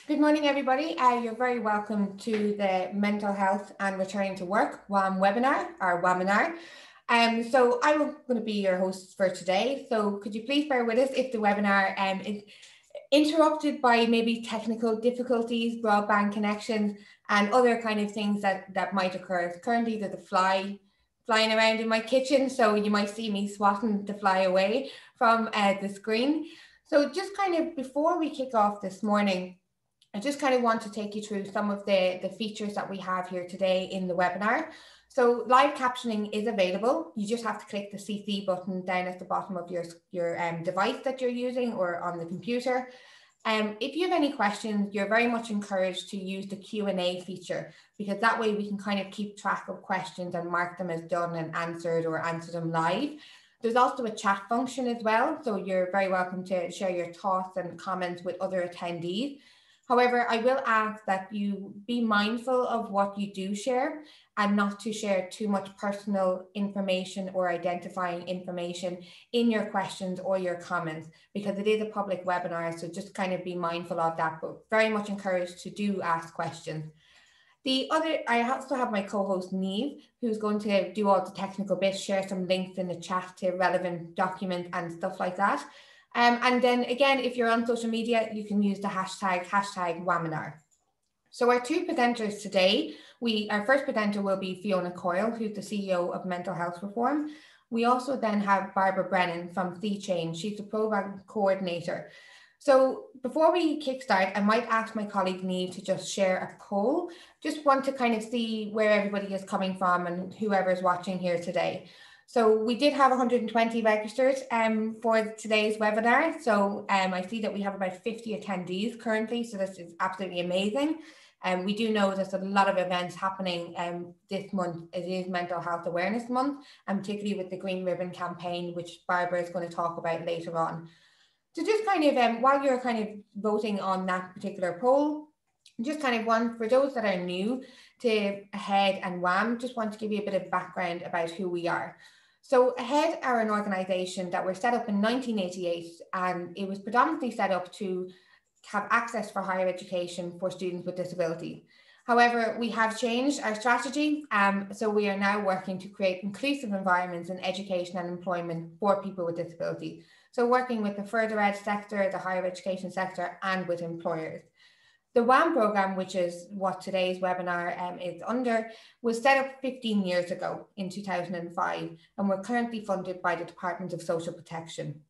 Good morning, everybody. You're very welcome to the Mental Health and Returning to Work WAM webinar, or webinar. So I'm going to be your host for today. So could you please bear with us if the webinar is interrupted by maybe technical difficulties, broadband connections, and other kind of things that might occur. Currently, there's a fly flying around in my kitchen, so you might see me swatting the fly away from the screen. So just kind of before we kick off this morning, I just kind of want to take you through some of the features that we have here today in the webinar. So live captioning is available. You just have to click the CC button down at the bottom of your device that you're using or on the computer. If you have any questions, you're very much encouraged to use the Q&A feature, because that way we can kind of keep track of questions and mark them as done and answered, or answer them live. There's also a chat function as well, so you're very welcome to share your thoughts and comments with other attendees. However, I will ask that you be mindful of what you do share and not to share too much personal information or identifying information in your questions or your comments, because it is a public webinar. So just kind of be mindful of that, but very much encouraged to do ask questions. I also have my co-host Niamh, who's going to do all the technical bits, share some links in the chat to relevant documents and stuff like that. And then again, if you're on social media, you can use the hashtag webinar. So our two presenters today, our first presenter will be Fiona Coyle, who's the CEO of Mental Health Reform. We also then have Barbara Brennan from TheChange. She's the program coordinator. So before we kickstart, I might ask my colleague Niamh to just share a poll. Just want to kind of see where everybody is coming from and whoever's watching here today. So we did have 120 registered for today's webinar. So I see that we have about 50 attendees currently. So this is absolutely amazing. We do know there's a lot of events happening this month. It is Mental Health Awareness Month, and particularly with the Green Ribbon campaign, which Barbara is going to talk about later on. So just kind of while you're kind of voting on that particular poll, just kind of one for those that are new to AHEAD and WAM, just want to give you a bit of background about who we are. So AHEAD are an organisation that were set up in 1988, and it was predominantly set up to have access for higher education for students with disability. However, we have changed our strategy, so we are now working to create inclusive environments in education and employment for people with disability. So working with the further ed sector, the higher education sector, and with employers. The WAM programme, which is what today's webinar is under, was set up 15 years ago in 2005, and we're currently funded by the Department of Social Protection.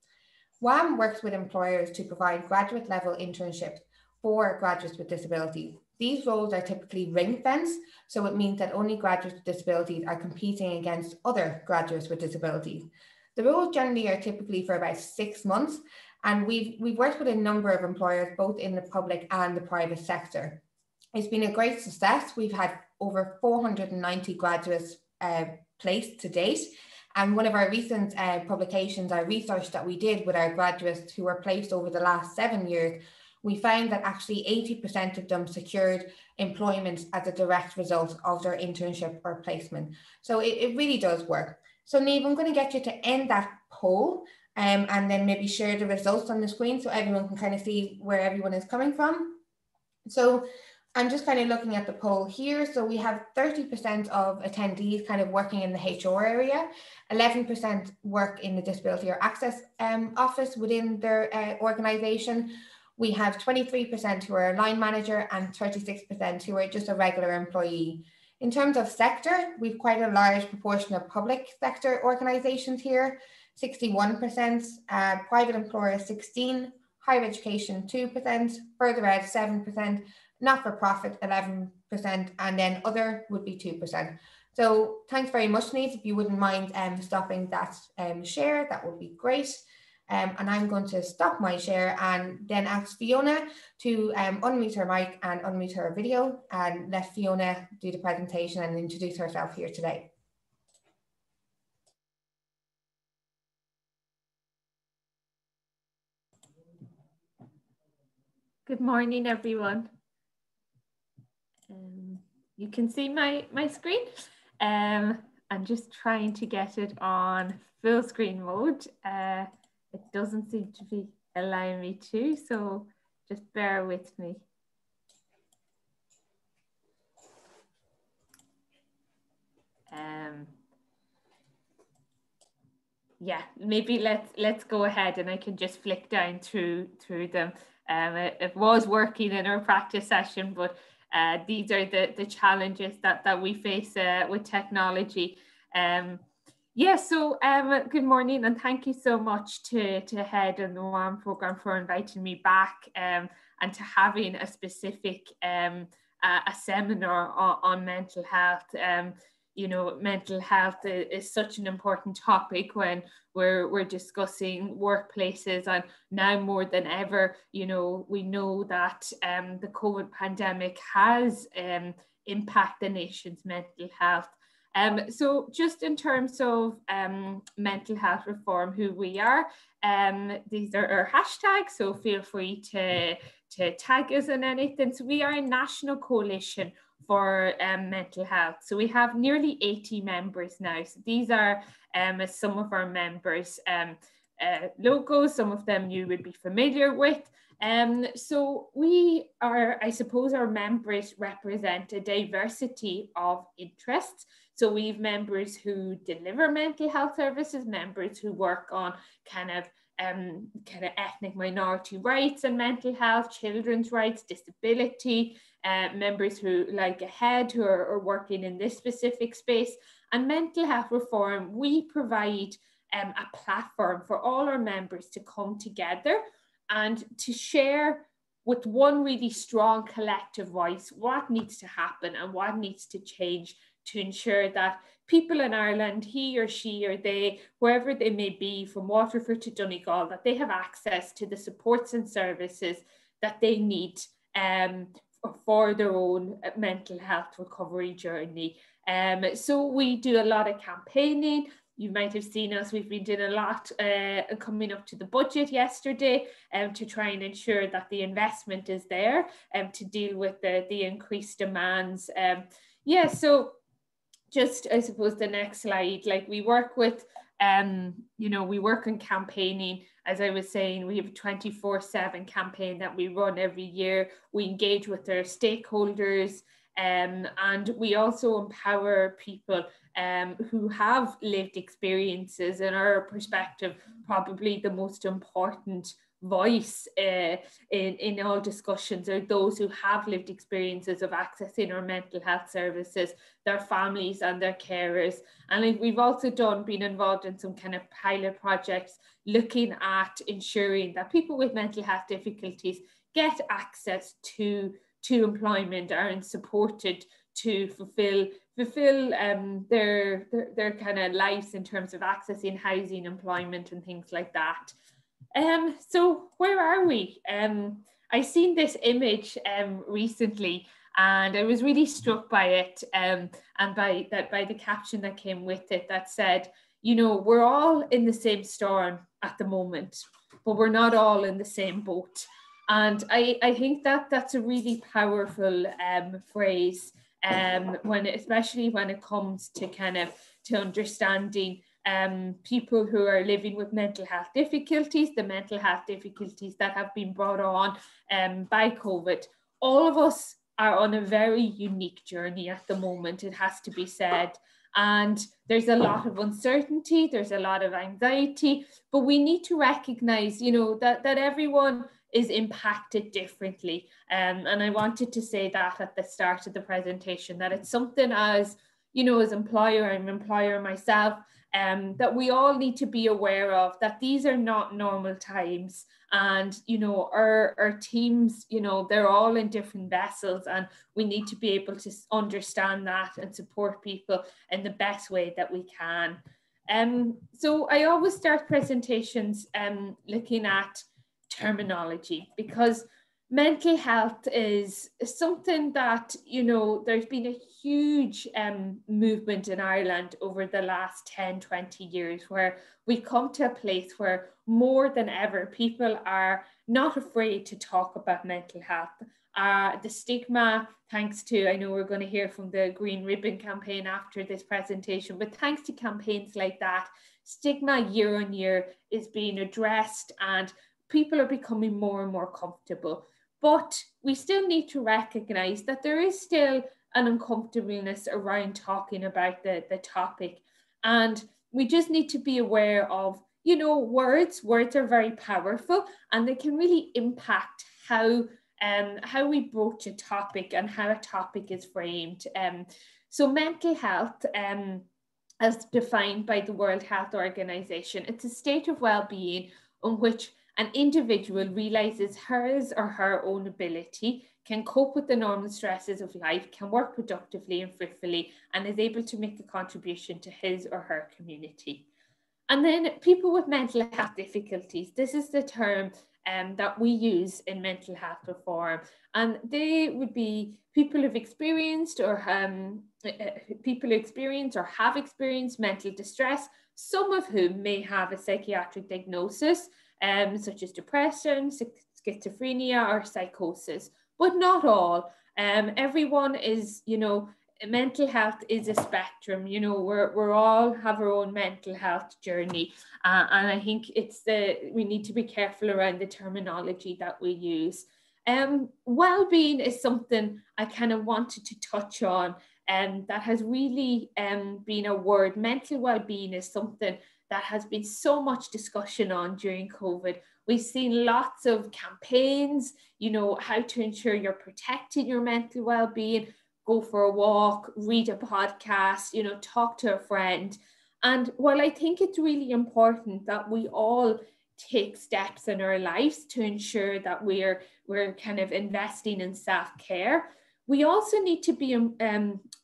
WAM works with employers to provide graduate level internships for graduates with disabilities. These roles are typically ring-fenced, so it means that only graduates with disabilities are competing against other graduates with disabilities. The roles generally are typically for about 6 months, and we've worked with a number of employers, both in the public and the private sector. It's been a great success. We've had over 490 graduates placed to date. And one of our recent publications, our research that we did with our graduates who were placed over the last 7 years, we found that actually 80% of them secured employment as a direct result of their internship or placement. So it really does work. So Niamh, I'm going to get you to end that poll and then maybe share the results on the screen so everyone can kind of see where everyone is coming from. So I'm just kind of looking at the poll here. So we have 30% of attendees kind of working in the HR area, 11% work in the Disability or Access office within their organisation. We have 23% who are a line manager and 36% who are just a regular employee. In terms of sector, we've quite a large proportion of public sector organisations here, 61%, private employers 16%, higher education 2%, further ed 7%, not-for-profit 11%, and then other would be 2%. So thanks very much, Niamh. If you wouldn't mind stopping that share, that would be great. And I'm going to stop my share and then ask Fiona to unmute her mic and unmute her video, and let Fiona do the presentation and introduce herself here today. Good morning, everyone. You can see my screen. I'm just trying to get it on full screen mode. It doesn't seem to be allowing me to, so just bear with me. Yeah, maybe let's go ahead and I can just flick down through them. It was working in our practice session, but these are the challenges that we face with technology. Yeah, so good morning and thank you so much to Head and the WAM programme for inviting me back and to having a specific a seminar on mental health. You know, mental health is such an important topic when we're discussing workplaces, and now more than ever, you know, we know that the COVID pandemic has impacted the nation's mental health. So just in terms of mental health reform, who we are, these are our hashtags, so feel free to tag us in anything. So we are a national coalition for mental health. So we have nearly 80 members now. So these are some of our members' logos, some of them you would be familiar with. So we are, I suppose our members represent a diversity of interests. So we have members who deliver mental health services, members who work on kind of ethnic minority rights and mental health, children's rights, disability, members who like AHEAD who are working in this specific space. And mental health reform, we provide a platform for all our members to come together and to share with one really strong collective voice what needs to happen and what needs to change to ensure that people in Ireland, he or she or they, wherever they may be, from Waterford to Donegal, that they have access to the supports and services that they need for their own mental health recovery journey. So we do a lot of campaigning. You might have seen us, we've been doing a lot coming up to the budget yesterday to try and ensure that the investment is there to deal with the increased demands. Yeah, so just, I suppose, the next slide, like we work with, you know, we work on campaigning. As I was saying, we have a 24/7 campaign that we run every year. We engage with our stakeholders and we also empower people who have lived experiences. In our perspective, probably the most important voice in all discussions are those who have lived experiences of accessing our mental health services, their families and their carers. And we've also been involved in some kind of pilot projects looking at ensuring that people with mental health difficulties get access to employment, are supported to fulfill their kind of lives in terms of accessing housing, employment and things like that. So where are we? I seen this image recently and I was really struck by it and by the caption that came with it that said, you know, we're all in the same storm at the moment, but we're not all in the same boat. And I think that that's a really powerful phrase especially when it comes to to understanding people who are living with mental health difficulties, the mental health difficulties that have been brought on by COVID. All of us are on a very unique journey at the moment, it has to be said. And there's a lot of uncertainty, there's a lot of anxiety, but we need to recognize, you know, that everyone is impacted differently. And I wanted to say that at the start of the presentation, that it's something as, you know, as employer, I'm an employer myself, that we all need to be aware of, that these are not normal times. And, you know, our teams, you know, they're all in different vessels and we need to be able to understand that and support people in the best way that we can. So I always start presentations looking at terminology, because mental health is something that, you know, there's been a huge movement in Ireland over the last 10, 20 years where we come to a place where more than ever people are not afraid to talk about mental health. The stigma, thanks to, I know we're going to hear from the Green Ribbon campaign after this presentation, but thanks to campaigns like that, stigma year on year is being addressed and people are becoming more and more comfortable. But we still need to recognize that there is still an uncomfortableness around talking about the topic. And we just need to be aware of, you know, words are very powerful, and they can really impact how we broach a topic and how a topic is framed. So mental health, as defined by the World Health Organization, it's a state of well-being in which an individual realizes his or her own ability, can cope with the normal stresses of life, can work productively and fruitfully, and is able to make a contribution to his or her community. And then people with mental health difficulties, this is the term that we use in mental health reform. And they would be people who've experienced or people who experience or have experienced mental distress, some of whom may have a psychiatric diagnosis, such as depression, schizophrenia, or psychosis, but not all. Everyone is, you know, mental health is a spectrum. You know, we're all have our own mental health journey, and I think we need to be careful around the terminology that we use. Well-being is something I kind of wanted to touch on, and that has really been a word. Mental well-being is something that has been so much discussion on during COVID. We've seen lots of campaigns, you know, how to ensure you're protecting your mental well-being. Go for a walk, read a podcast, you know, talk to a friend. And while I think it's really important that we all take steps in our lives to ensure that we're kind of investing in self-care, we also need to be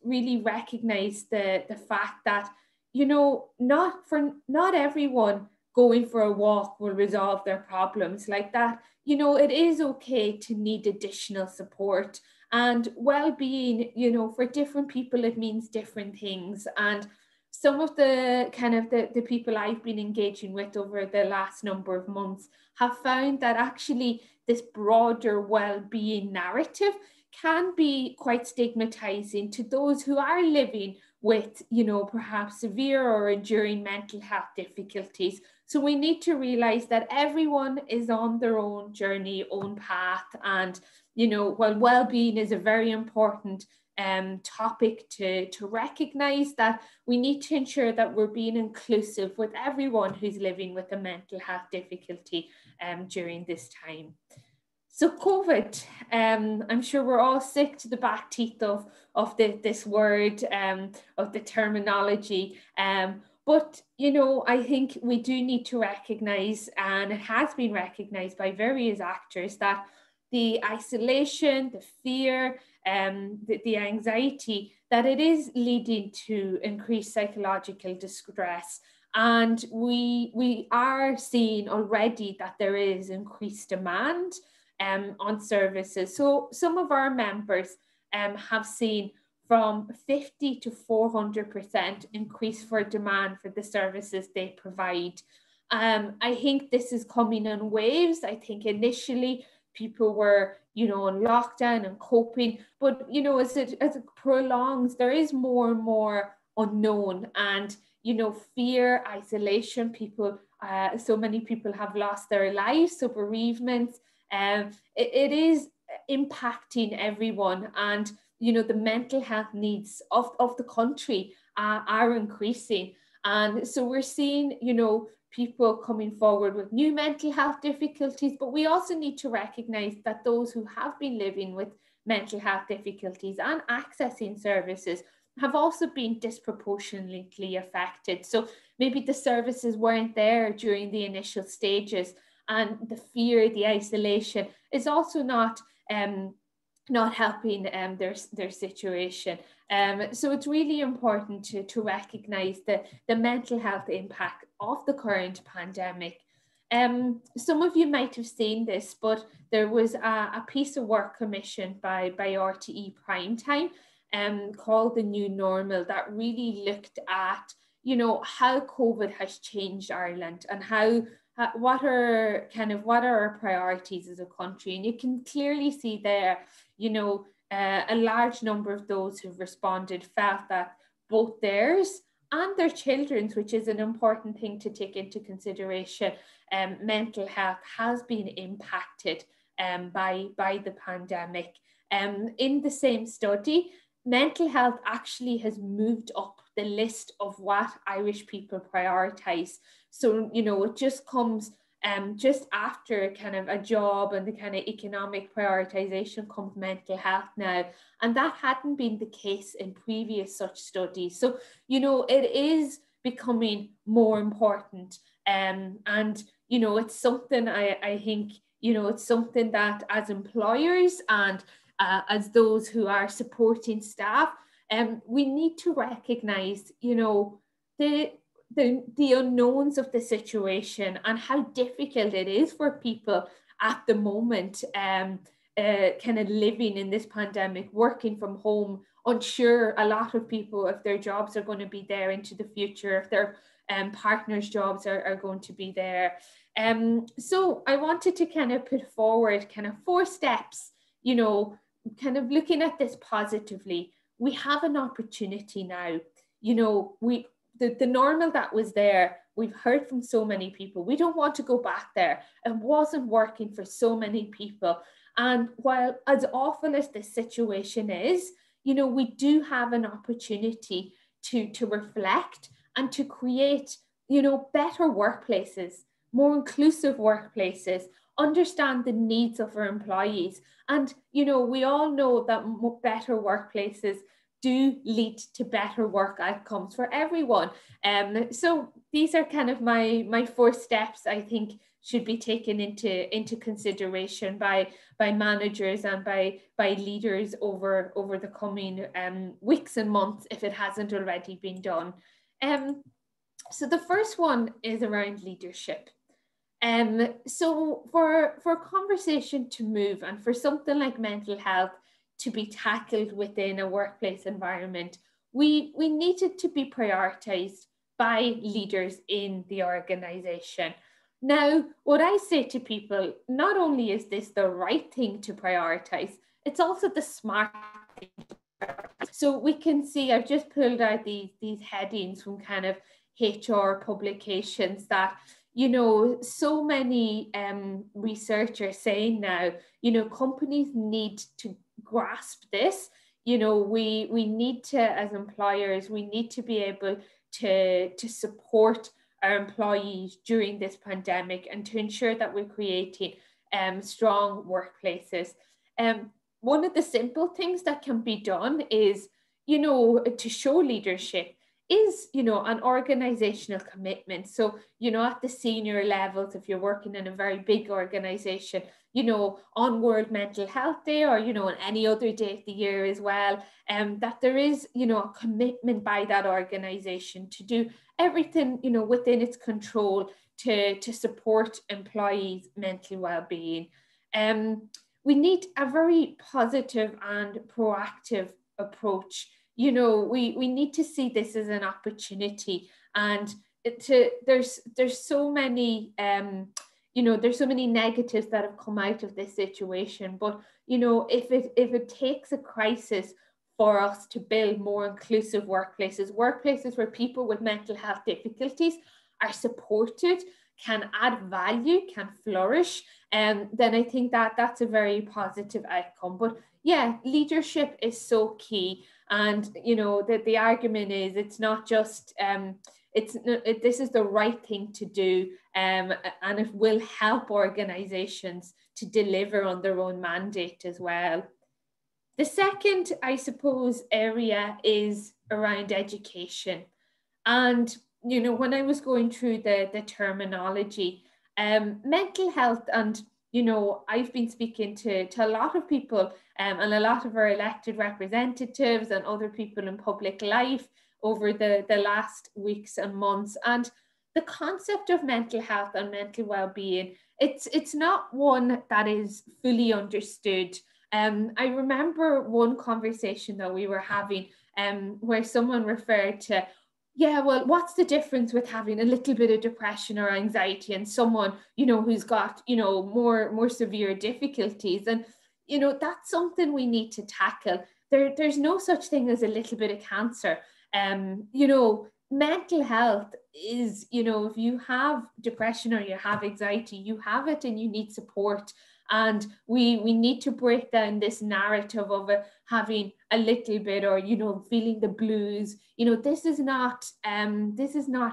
really recognize the fact that, you know, not everyone going for a walk will resolve their problems like that. You know, it is okay to need additional support. And well-being, you know, for different people, it means different things. And some of the kind of the people I've been engaging with over the last number of months have found that actually this broader well-being narrative can be quite stigmatizing to those who are living with, you know, perhaps severe or enduring mental health difficulties. So we need to realize that everyone is on their own journey, own path. And, you know, while well-being is a very important topic to recognize, that we need to ensure that we're being inclusive with everyone who's living with a mental health difficulty during this time. So COVID, I'm sure we're all sick to the back teeth of this word, of the terminology. But, you know, I think we do need to recognize, and it has been recognized by various actors, that the isolation, the fear, the anxiety, that it is leading to increased psychological distress. And we are seeing already that there is increased demand on services. So some of our members have seen from 50 to 400% increase for demand for the services they provide. I think this is coming in waves. I think initially people were, you know, on lockdown and coping, but, you know, as it prolongs, there is more and more unknown, and, you know, fear, isolation, people, so many people have lost their lives, so bereavements, it is impacting everyone. And, you know, the mental health needs of the country are increasing. And so we're seeing, you know, people coming forward with new mental health difficulties, but we also need to recognize that those who have been living with mental health difficulties and accessing services have also been disproportionately affected. So maybe the services weren't there during the initial stages, and the fear, the isolation is also not helping their situation. So it's really important to recognize the mental health impact of the current pandemic. Some of you might have seen this, but there was a piece of work commissioned by RTE Primetime called The New Normal, that really looked at, you know, how COVID has changed Ireland and what are our priorities as a country. And you can clearly see there, you know, a large number of those who've responded felt that both theirs and their children's, which is an important thing to take into consideration, mental health has been impacted by the pandemic. In the same study, mental health actually has moved up the list of what Irish people prioritise. So, you know, it just comes just after kind of a job and the kind of economic prioritisation comes mental health now. And that hadn't been the case in previous such studies. So, you know, it is becoming more important. And, you know, it's something I think, you know, it's something that as employers and as those who are supporting staff, we need to recognise, you know, the unknowns of the situation and how difficult it is for people at the moment, kind of living in this pandemic, working from home, unsure, a lot of people, if their jobs are going to be there into the future, if their partners' jobs are going to be there. So I wanted to kind of put forward kind of 4 steps, you know, kind of looking at this positively. We have an opportunity now. You know, the normal that was there, we've heard from so many people. We don't want to go back there. It wasn't working for so many people. And while as awful as this situation is, you know, we do have an opportunity to reflect and to create, you know, better workplaces, more inclusive workplaces, understand the needs of our employees. And, you know, we all know that better workplaces do lead to better work outcomes for everyone. So these are kind of my 4 steps I think should be taken into consideration by managers and by leaders over the coming weeks and months if it hasn't already been done. So the first one is around leadership. So for conversation to move and for something like mental health to be tackled within a workplace environment, we needed to be prioritized by leaders in the organization. Now, what I say to people, not only is this the right thing to prioritize, it's also the smart thing to prioritize. So we can see, I've just pulled out these headings from kind of HR publications that, you know, so many researchers saying now, you know, companies need to grasp this. You know, we need to, as employers, we need to be able to support our employees during this pandemic and to ensure that we're creating strong workplaces. One of the simple things that can be done is, you know, to show leadership is, you know, an organizational commitment. So, you know, at the senior levels, if you're working in a very big organization, you know, on World Mental Health Day or, you know, on any other day of the year as well, that there is, you know, a commitment by that organization to do everything, you know, within its control to support employees' mental well-being. We need a very positive and proactive approach. You know, we need to see this as an opportunity, and there's so many you know, there's so many negatives that have come out of this situation. But, you know, if it takes a crisis for us to build more inclusive workplaces where people with mental health difficulties are supported, can add value, can flourish, then I think that that's a very positive outcome. But yeah, leadership is so key. And, you know, the argument is it's not just, this is the right thing to do, and it will help organizations to deliver on their own mandate as well. The second, I suppose, area is around education. And, you know, when I was going through the terminology, mental health, and, you know, I've been speaking to a lot of people and a lot of our elected representatives and other people in public life over the last weeks and months. And the concept of mental health and mental well-being, it's not one that is fully understood. I remember one conversation that we were having where someone referred to, yeah, well, what's the difference with having a little bit of depression or anxiety and someone, you know, who's got, you know, more severe difficulties? And, you know, that's something we need to tackle. There's no such thing as a little bit of cancer. You know, mental health is, you know, if you have depression or you have anxiety, you have it and you need support. And we need to break down this narrative of having a little bit, or, you know, feeling the blues. You know, this is not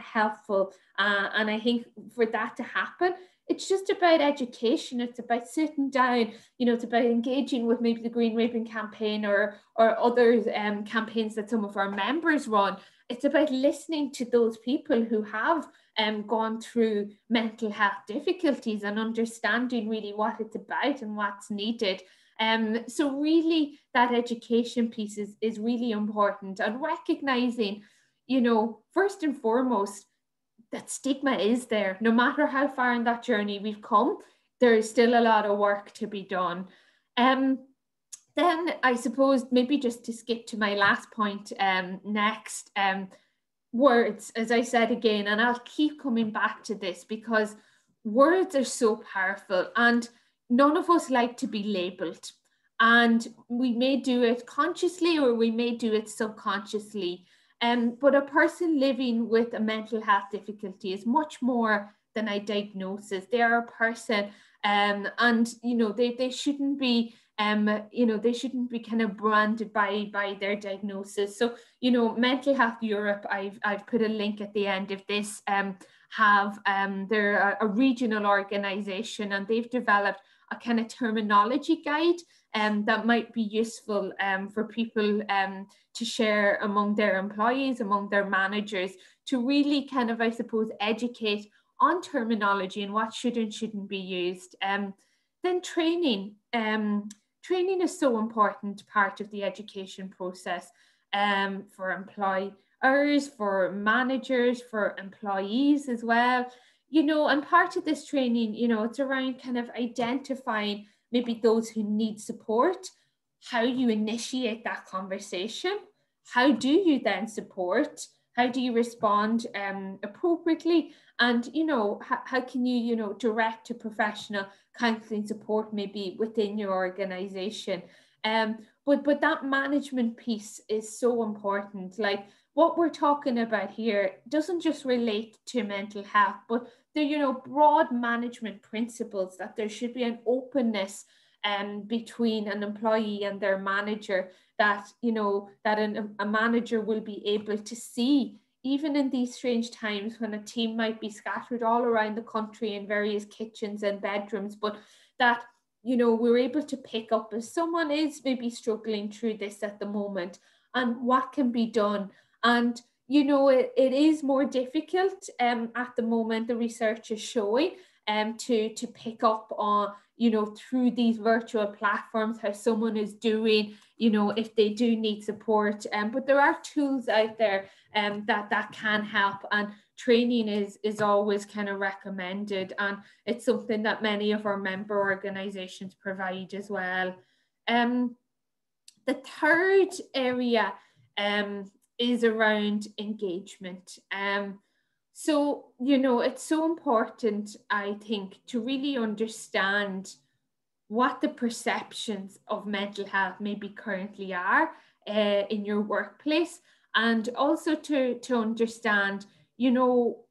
helpful. And I think for that to happen, it's just about education. It's about sitting down, you know, it's about engaging with maybe the Green Ribbon campaign or other campaigns that some of our members run. It's about listening to those people who have gone through mental health difficulties and understanding really what it's about and what's needed. So really that education piece is really important, and recognizing, you know, first and foremost, that stigma is there. No matter how far in that journey we've come, there is still a lot of work to be done. Then I suppose maybe just to skip to my last point next, words, as I said again, and I'll keep coming back to this because words are so powerful, and none of us like to be labeled. And we may do it consciously or we may do it subconsciously. But a person living with a mental health difficulty is much more than a diagnosis. They are a person, and you know, they shouldn't be you know, they shouldn't be kind of branded by their diagnosis. So, you know, Mental Health Europe, I've put a link at the end of this, they're a regional organization, and they've developed a kind of terminology guide that might be useful for people to share among their employees, among their managers, to really kind of, I suppose, educate on terminology and what should and shouldn't be used. Then training. Training is so important part of the education process for employers, for managers, for employees as well. You know, and part of this training, you know, it's around kind of identifying maybe those who need support, how you initiate that conversation, how do you then support, how do you respond appropriately, and, you know, how can you, you know, direct to professional counselling support maybe within your organization. But that management piece is so important. Like, what we're talking about here doesn't just relate to mental health, but they're, you know, broad management principles, that there should be an openness between an employee and their manager, that, you know, that a manager will be able to see, even in these strange times when a team might be scattered all around the country in various kitchens and bedrooms, but that, you know, we're able to pick up if someone is maybe struggling through this at the moment and what can be done. And, you know, it is more difficult at the moment, the research is showing, to pick up on, you know, through these virtual platforms, how someone is doing, you know, if they do need support. But there are tools out there that can help, and training is always kind of recommended, and it's something that many of our member organizations provide as well. The third area is around engagement. So, you know, it's so important, I think, to really understand what the perceptions of mental health maybe currently are in your workplace, and also to understand, you know,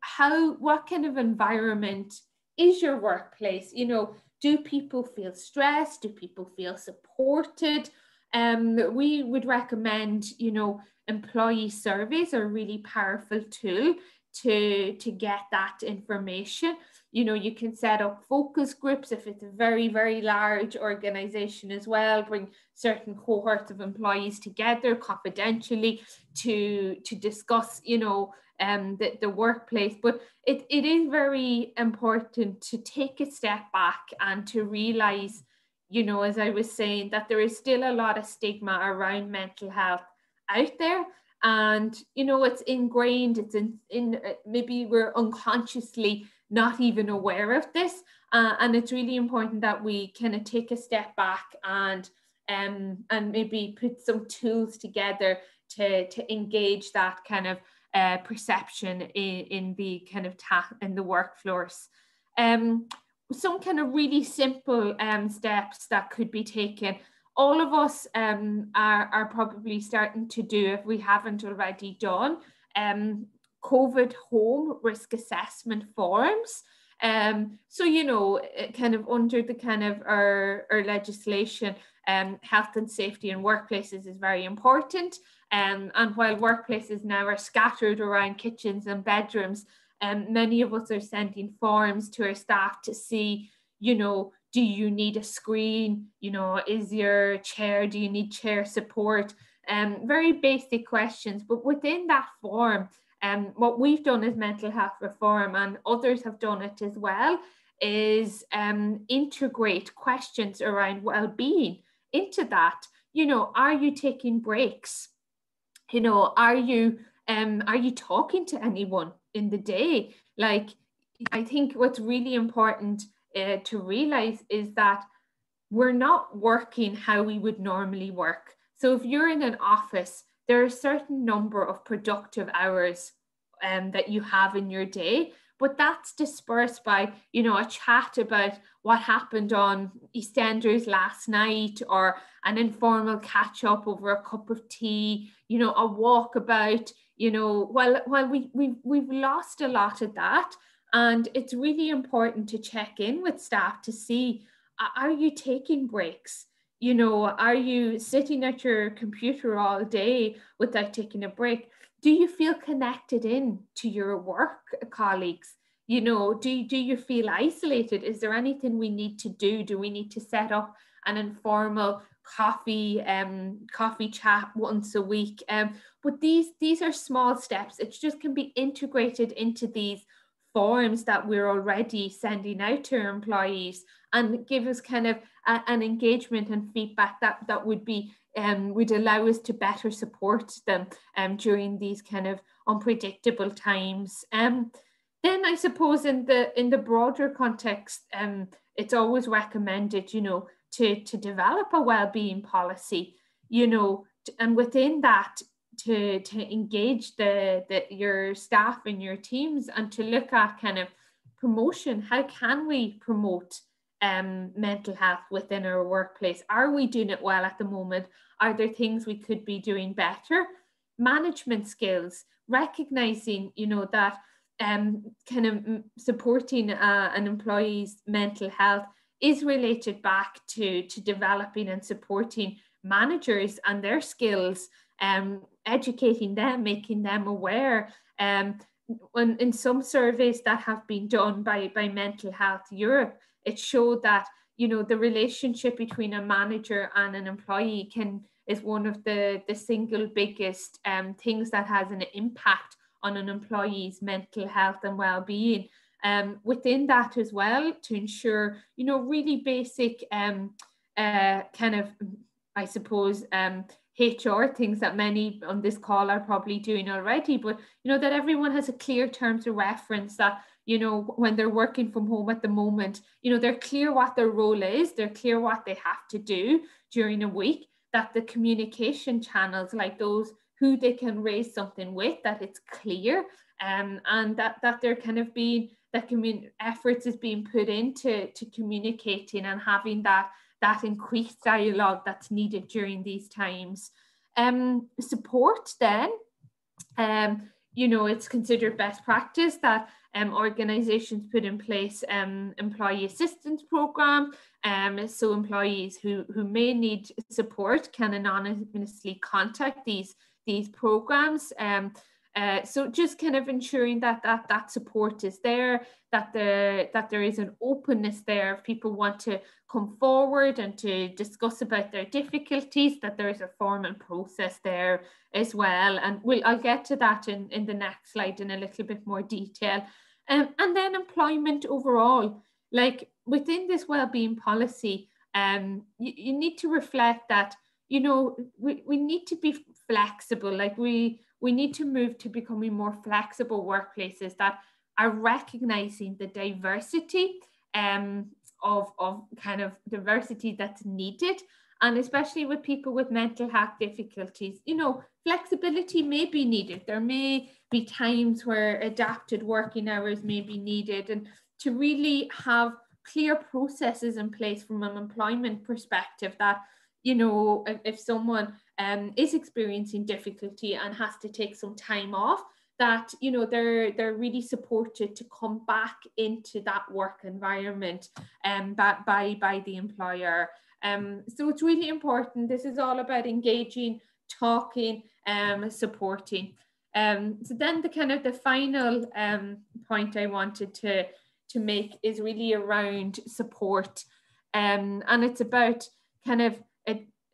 what kind of environment is your workplace. You know, do people feel stressed? Do people feel supported? We would recommend, you know, employee surveys are a really powerful tool to get that information. You know, you can set up focus groups if it's a very, very large organization as well, bring certain cohorts of employees together confidentially to discuss, you know, the workplace. But it is very important to take a step back and to realize, you know, as I was saying, that there is still a lot of stigma around mental health out there. And, you know, it's ingrained, it's in maybe we're unconsciously not even aware of this. And it's really important that we kind of take a step back and maybe put some tools together to engage that kind of perception in the kind of in the workforce. Some kind of really simple steps that could be taken. All of us are probably starting to do, if we haven't already done, COVID home risk assessment forms. So, you know, kind of under the kind of our legislation, health and safety in workplaces is very important. And while workplaces now are scattered around kitchens and bedrooms, many of us are sending forms to our staff to see, you know, do you need a screen? You know, is your chair, do you need chair support? Very basic questions, but within that form, what we've done as Mental Health Reform, and others have done it as well, is integrate questions around well-being into that. You know, are you taking breaks? You know, are you talking to anyone in the day? Like, I think what's really important to realize is that we're not working how we would normally work. So if you're in an office, there are a certain number of productive hours that you have in your day, but that's dispersed by, you know, a chat about what happened on EastEnders last night, or an informal catch up over a cup of tea, you know, a walk about, you know, while we've lost a lot of that. And it's really important to check in with staff to see, are you taking breaks? You know, are you sitting at your computer all day without taking a break? Do you feel connected in to your work colleagues? You know, do you feel isolated? Is there anything we need to do? Do we need to set up an informal coffee chat once a week? But these are small steps. It just can be integrated into these forms that we're already sending out to our employees, and give us kind of an engagement and feedback that would be would allow us to better support them during these kind of unpredictable times. Then I suppose in the broader context, it's always recommended, you know, to develop a well-being policy, you know, and within that, to engage your staff and your teams, and to look at kind of promotion. How can we promote mental health within our workplace? Are we doing it well at the moment? Are there things we could be doing better? Management skills, recognizing, you know, that kind of supporting an employee's mental health is related back to developing and supporting managers and their skills, educating them, making them aware. When in some surveys that have been done by Mental Health Europe, it showed that, you know, the relationship between a manager and an employee is one of the single biggest things that has an impact on an employee's mental health and well-being. Within that as well, to ensure, you know, really basic kind of, I suppose, HR things that many on this call are probably doing already, but, you know, that everyone has a clear terms of reference, that, you know, when they're working from home at the moment, you know, they're clear what their role is, they're clear what they have to do during a week, that the communication channels, like those who they can raise something with, that it's clear, and that they're kind of being, that efforts is being put into communicating and having that increased dialogue that's needed during these times. Support then, you know, it's considered best practice that organizations put in place employee assistance program, so employees who may need support can anonymously contact these programs. So just kind of ensuring that support is there, that there is an openness there if people want to come forward and to discuss about their difficulties, that there is a formal process there as well. And I'll get to that in the next slide in a little bit more detail. And then employment overall, like within this wellbeing policy, you need to reflect that, you know, we need to be flexible. Like we need to move to becoming more flexible workplaces that are recognizing the diversity of kind of diversity that's needed. And especially with people with mental health difficulties, you know, flexibility may be needed. There may be times where adapted working hours may be needed, and to really have clear processes in place from an employment perspective that, you know, if someone is experiencing difficulty and has to take some time off, that, you know, they're really supported to come back into that work environment by the employer. So it's really important. This is all about engaging, talking, supporting. So then the final point I wanted to make is really around support, and it's about kind of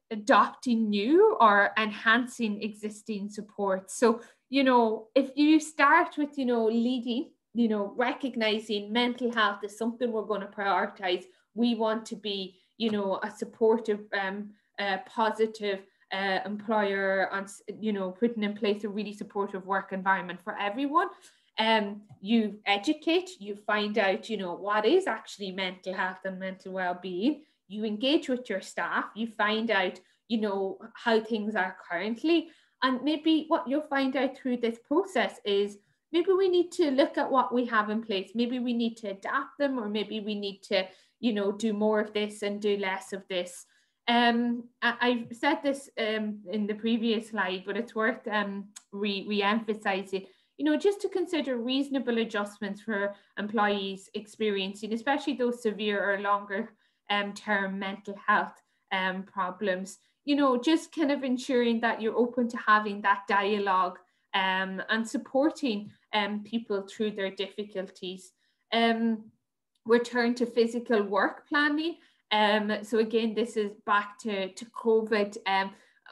adopting new or enhancing existing support. So, you know, if you start with, you know, leading, you know, recognizing mental health is something we're going to prioritize. We want to be, you know, a supportive, positive employer, and, you know, putting in place a really supportive work environment for everyone. You educate, you find out, you know, what is actually mental health and mental well-being. You engage with your staff, you find out, you know, how things are currently. And maybe what you'll find out through this process is maybe we need to look at what we have in place. Maybe we need to adapt them, or maybe we need to, you know, do more of this and do less of this. I've said this in the previous slide, but it's worth re-emphasizing, you know, just to consider reasonable adjustments for employees experiencing, especially those severe or longer term mental health problems. You know, just kind of ensuring that you're open to having that dialogue and supporting people through their difficulties. Return to physical work planning. So again, this is back to COVID.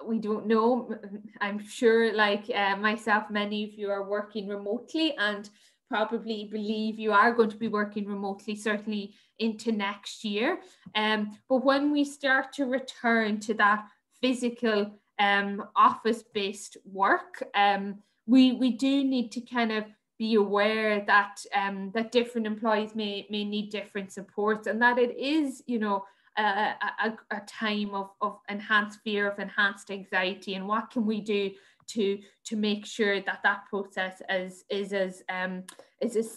We don't know. I'm sure, like myself, many of you are working remotely and probably believe you are going to be working remotely, certainly into next year. But when we start to return to that physical office-based work, we do need to kind of be aware that that different employees may need different supports, and that it is, you know, a time of enhanced fear, of enhanced anxiety, and what can we do to make sure that that process is as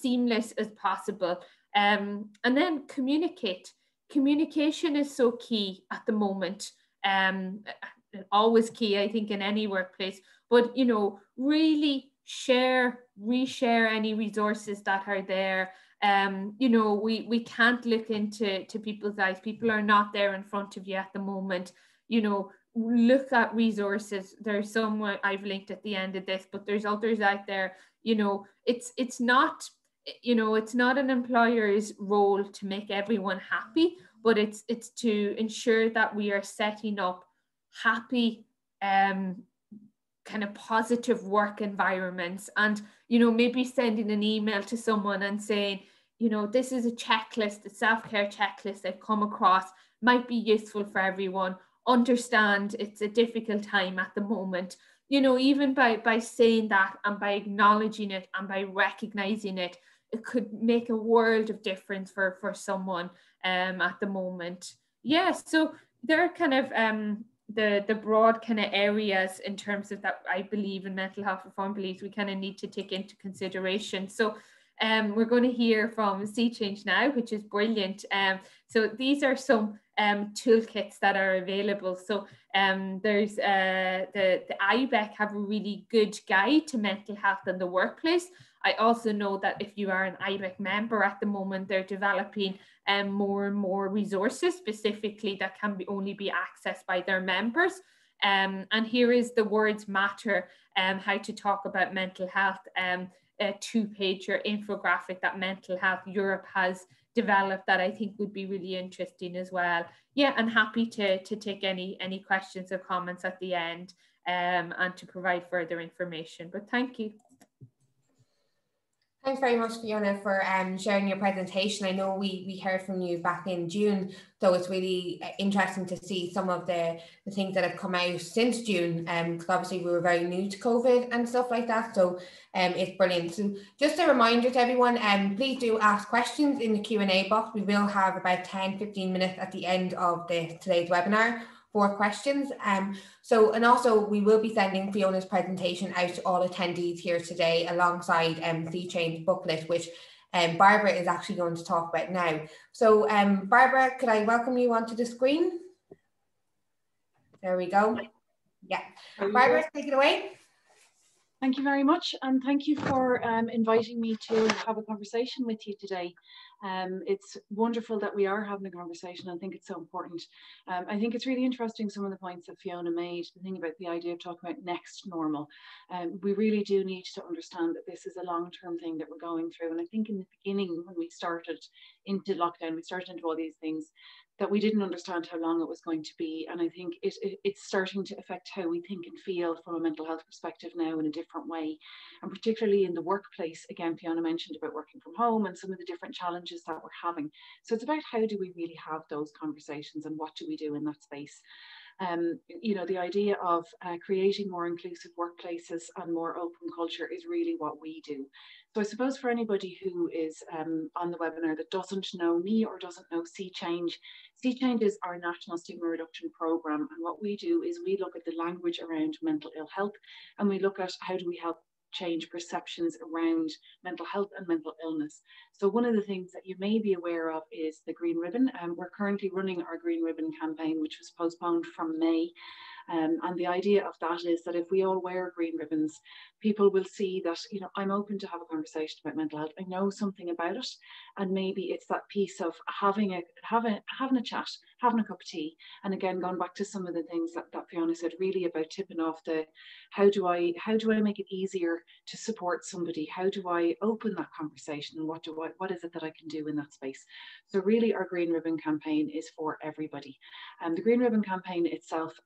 seamless as possible. And then communication is so key at the moment, always key, I think, in any workplace. But, you know, really reshare any resources that are there. You know, we can't look into people's eyes. People are not there in front of you at the moment. You know, look at resources. There's some I've linked at the end of this, but there's others out there. You know, it's not, you know, it's not an employer's role to make everyone happy, but it's to ensure that we are setting up happy, kind of positive work environments. And, you know, maybe sending an email to someone and saying, you know, this is a checklist, a self-care checklist I've come across, might be useful for everyone. Understand it's a difficult time at the moment. You know, even by saying that and by acknowledging it and by recognizing it, it could make a world of difference for someone at the moment. Yeah, so there are kind of the broad kind of areas in terms of that I believe in mental health reform beliefs we kind of need to take into consideration. So we're going to hear from Sea Change now, which is brilliant. So these are some toolkits that are available. So there's the IBEC have a really good guide to mental health in the workplace. I also know that if you are an IBEC member at the moment, they're developing more and more resources specifically that can only be accessed by their members. And here is the Words Matter, how to talk about mental health, a 2-pager infographic that Mental Health Europe has developed that I think would be really interesting as well. Yeah, and happy to take any questions or comments at the end and to provide further information. But thank you. Thanks very much, Fiona, for sharing your presentation. I know we heard from you back in June, so it's really interesting to see some of the things that have come out since June, because obviously we were very new to COVID and stuff like that, so it's brilliant. So just a reminder to everyone, please do ask questions in the Q&A box. We will have about 10-15 minutes at the end of today's webinar for questions. And also we will be sending Fiona's presentation out to all attendees here today alongside Sea Change booklet, which Barbara is actually going to talk about now. So Barbara, could I welcome you onto the screen? There we go. Yeah, Barbara, take it away. Thank you very much, and thank you for inviting me to have a conversation with you today. It's wonderful that we are having a conversation. I think it's so important. I think it's really interesting, some of the points that Fiona made, the thing about the idea of talking about next normal. We really do need to understand that this is a long-term thing that we're going through. And I think in the beginning, when we started into lockdown, we started into all these things, that we didn't understand how long it was going to be. And I think it's starting to affect how we think and feel from a mental health perspective now in a different way. And particularly in the workplace, again, Fiona mentioned about working from home and some of the different challenges that we're having. So it's about how do we really have those conversations and what do we do in that space. You know, the idea of creating more inclusive workplaces and more open culture is really what we do. So I suppose for anybody who is on the webinar that doesn't know me or doesn't know Sea Change is our national stigma reduction program. And what we do is we look at the language around mental ill health, and we look at how do we help change perceptions around mental health and mental illness. So one of the things that you may be aware of is the Green Ribbon. We're currently running our Green Ribbon campaign, which was postponed from May. And the idea of that is that if we all wear green ribbons, people will see that, you know, I'm open to have a conversation about mental health. I know something about it. And maybe it's that piece of having a chat, having a cup of tea. And again, going back to some of the things that Fiona said, really about tipping off the, how do I make it easier to support somebody? How do I open that conversation? And what is it that I can do in that space? So really our Green Ribbon campaign is for everybody. The Green Ribbon campaign itself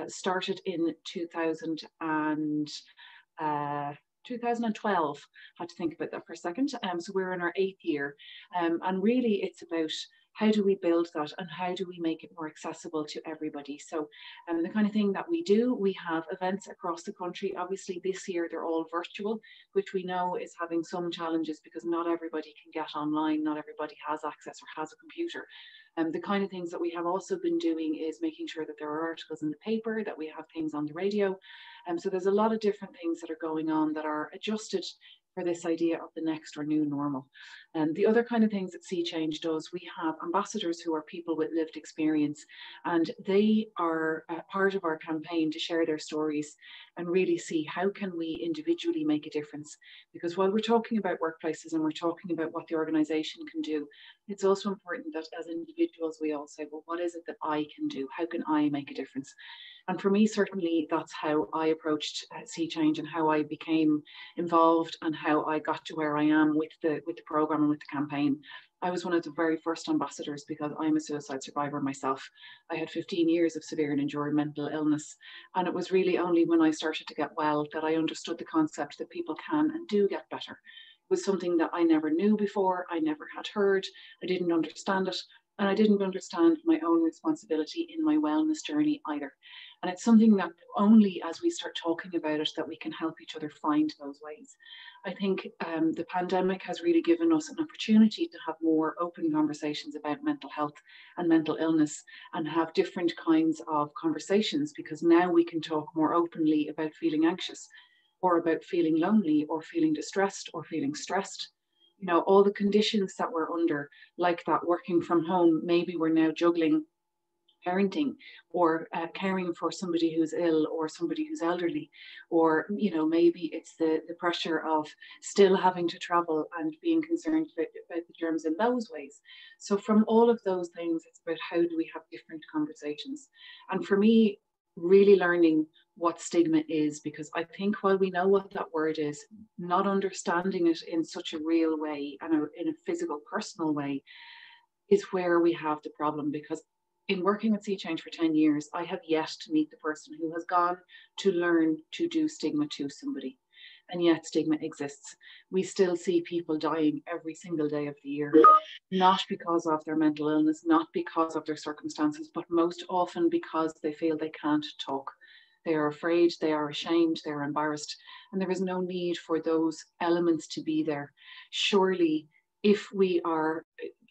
started in 2012. Had to think about that for a second. So we're in our 8th year, and really it's about how do we build that and how do we make it more accessible to everybody. So the kind of thing that we do, we have events across the country. Obviously this year they're all virtual, which we know is having some challenges because not everybody can get online, not everybody has access or has a computer. The kind of things that we have also been doing is making sure that there are articles in the paper, that we have things on the radio. So there's a lot of different things that are going on that are adjusted for this idea of the next or new normal. And the other kind of things that Sea Change does, we have ambassadors who are people with lived experience, and they are part of our campaign to share their stories and really see how can we individually make a difference. Because while we're talking about workplaces and we're talking about what the organisation can do, it's also important that as individuals we all say, well, what is it that I can do? How can I make a difference? And for me, certainly, that's how I approached Sea Change and how I became involved and how I got to where I am with the programme and with the campaign. I was one of the very first ambassadors because I'm a suicide survivor myself. I had 15 years of severe and enduring mental illness. And it was really only when I started to get well that I understood the concept that people can and do get better. It was something that I never knew before, I never had heard, I didn't understand it. And I didn't understand my own responsibility in my wellness journey either. And it's something that only as we start talking about it that we can help each other find those ways. I think the pandemic has really given us an opportunity to have more open conversations about mental health and mental illness and have different kinds of conversations, because now we can talk more openly about feeling anxious or about feeling lonely or feeling distressed or feeling stressed. You know, all the conditions that we're under, like that working from home, maybe we're now juggling parenting or caring for somebody who's ill or somebody who's elderly, or, you know, maybe it's the pressure of still having to travel and being concerned about the germs in those ways. So from all of those things, it's about how do we have different conversations. And for me, really learning what stigma is, because I think while we know what that word is, not understanding it in such a real way and in a physical, personal way is where we have the problem. Because in working at Sea Change for 10 years, I have yet to meet the person who has gone to learn to do stigma to somebody. And yet stigma exists. We still see people dying every single day of the year, not because of their mental illness, not because of their circumstances, but most often because they feel they can't talk. They are afraid, they are ashamed, they're embarrassed, and there is no need for those elements to be there. Surely, if we are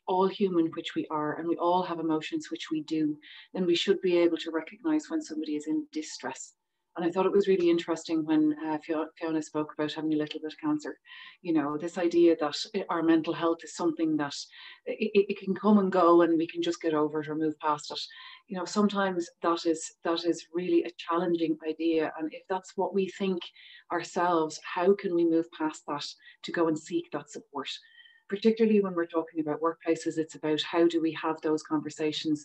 all human, which we are, and we all have emotions, which we do, then we should be able to recognize when somebody is in distress. And I thought it was really interesting when Fiona spoke about having a little bit of cancer. You know, this idea that our mental health is something that it can come and go and we can just get over it or move past it. You know, sometimes that is really a challenging idea. And if that's what we think ourselves, how can we move past that to go and seek that support? Particularly when we're talking about workplaces, it's about how do we have those conversations,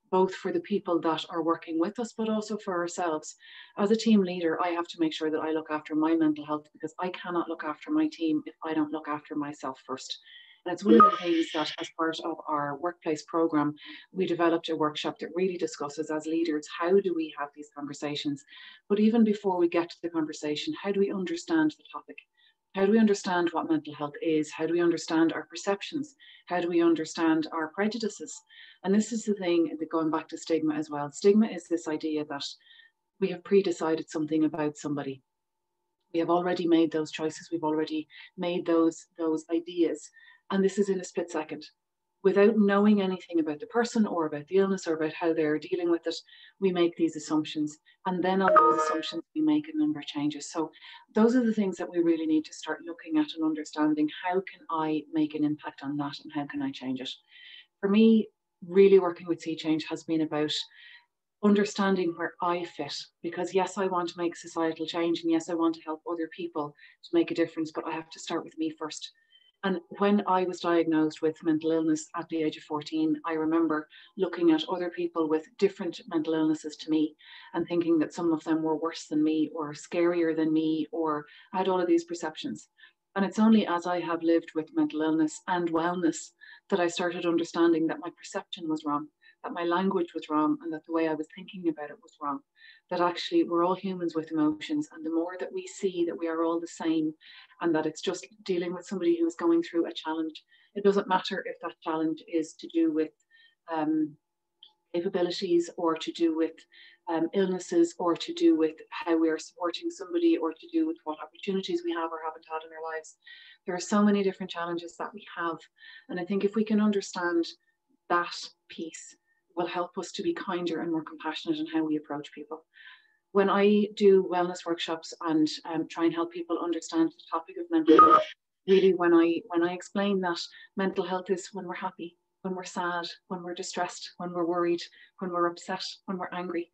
both for the people that are working with us, but also for ourselves. As a team leader, I have to make sure that I look after my mental health, because I cannot look after my team if I don't look after myself first. And it's one of the things that, as part of our workplace program, we developed a workshop that really discusses, as leaders, how do we have these conversations? But even before we get to the conversation, how do we understand the topic? How do we understand what mental health is? How do we understand our perceptions? How do we understand our prejudices? And this is the thing, going back to stigma as well. Stigma is this idea that we have pre-decided something about somebody. We have already made those choices. We've already made those ideas. And this is in a split second. Without knowing anything about the person or about the illness or about how they're dealing with it, we make these assumptions. And then on those assumptions, we make a number of changes. So those are the things that we really need to start looking at and understanding. How can I make an impact on that, and how can I change it? For me, really working with Sea Change has been about understanding where I fit, because yes, I want to make societal change, and yes, I want to help other people to make a difference, but I have to start with me first. And when I was diagnosed with mental illness at the age of 14, I remember looking at other people with different mental illnesses to me and thinking that some of them were worse than me or scarier than me, or had all of these perceptions. And it's only as I have lived with mental illness and wellness that I started understanding that my perception was wrong, that my language was wrong, and that the way I was thinking about it was wrong. That actually we're all humans with emotions, and the more that we see that we are all the same, and that it's just dealing with somebody who is going through a challenge, it doesn't matter if that challenge is to do with capabilities, or to do with illnesses, or to do with how we are supporting somebody, or to do with what opportunities we have or haven't had in our lives. There are so many different challenges that we have. And I think if we can understand that piece, will help us to be kinder and more compassionate in how we approach people. When I do wellness workshops and try and help people understand the topic of mental health, really when I explain that mental health is when we're happy, when we're sad, when we're distressed, when we're worried, when we're upset, when we're angry.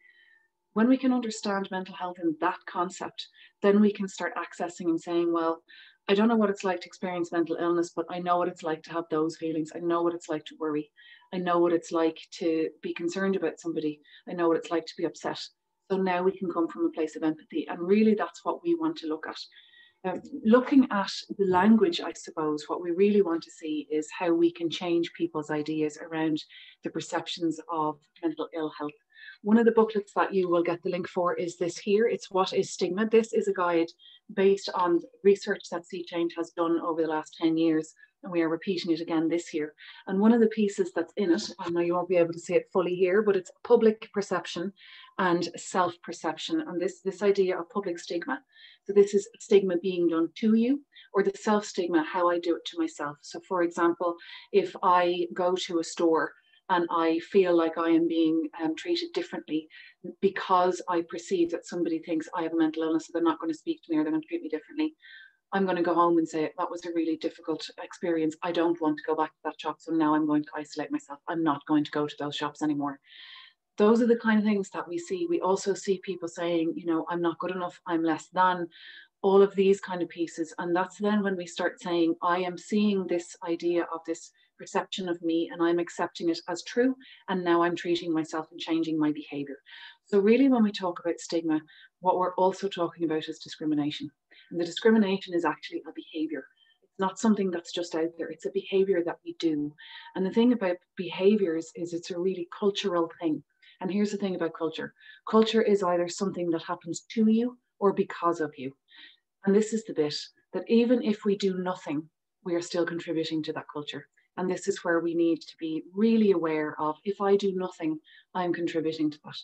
When we can understand mental health in that concept, then we can start accessing and saying, well, I don't know what it's like to experience mental illness, but I know what it's like to have those feelings. I know what it's like to worry. I know what it's like to be concerned about somebody. I know what it's like to be upset. So now we can come from a place of empathy. And really, that's what we want to look at. Looking at the language, I suppose, what we really want to see is how we can change people's ideas around the perceptions of mental ill health. One of the booklets that you will get the link for is this here. It's What is Stigma? This is a guide based on research that Sea Change has done over the last 10 years. And we are repeating it again this year. And one of the pieces that's in it, I know you won't be able to see it fully here, but it's public perception and self-perception. And this idea of public stigma. So this is stigma being done to you, or the self-stigma, how I do it to myself. So for example, if I go to a store and I feel like I am being treated differently because I perceive that somebody thinks I have a mental illness, so they're not going to speak to me or they're going to treat me differently, I'm going to go home and say, that was a really difficult experience. I don't want to go back to that shop. So now I'm going to isolate myself. I'm not going to go to those shops anymore. Those are the kind of things that we see. We also see people saying, you know, I'm not good enough, I'm less than, all of these kind of pieces. And that's then when we start saying, I am seeing this idea of this perception of me and I'm accepting it as true. And now I'm treating myself and changing my behavior. So really, when we talk about stigma, what we're also talking about is discrimination. And the discrimination is actually a behavior. It's not something that's just out there. It's a behavior that we do. And the thing about behaviors is it's a really cultural thing. And here's the thing about culture. Culture is either something that happens to you or because of you. And this is the bit that even if we do nothing, we are still contributing to that culture. And this is where we need to be really aware of, if I do nothing, I'm contributing to that.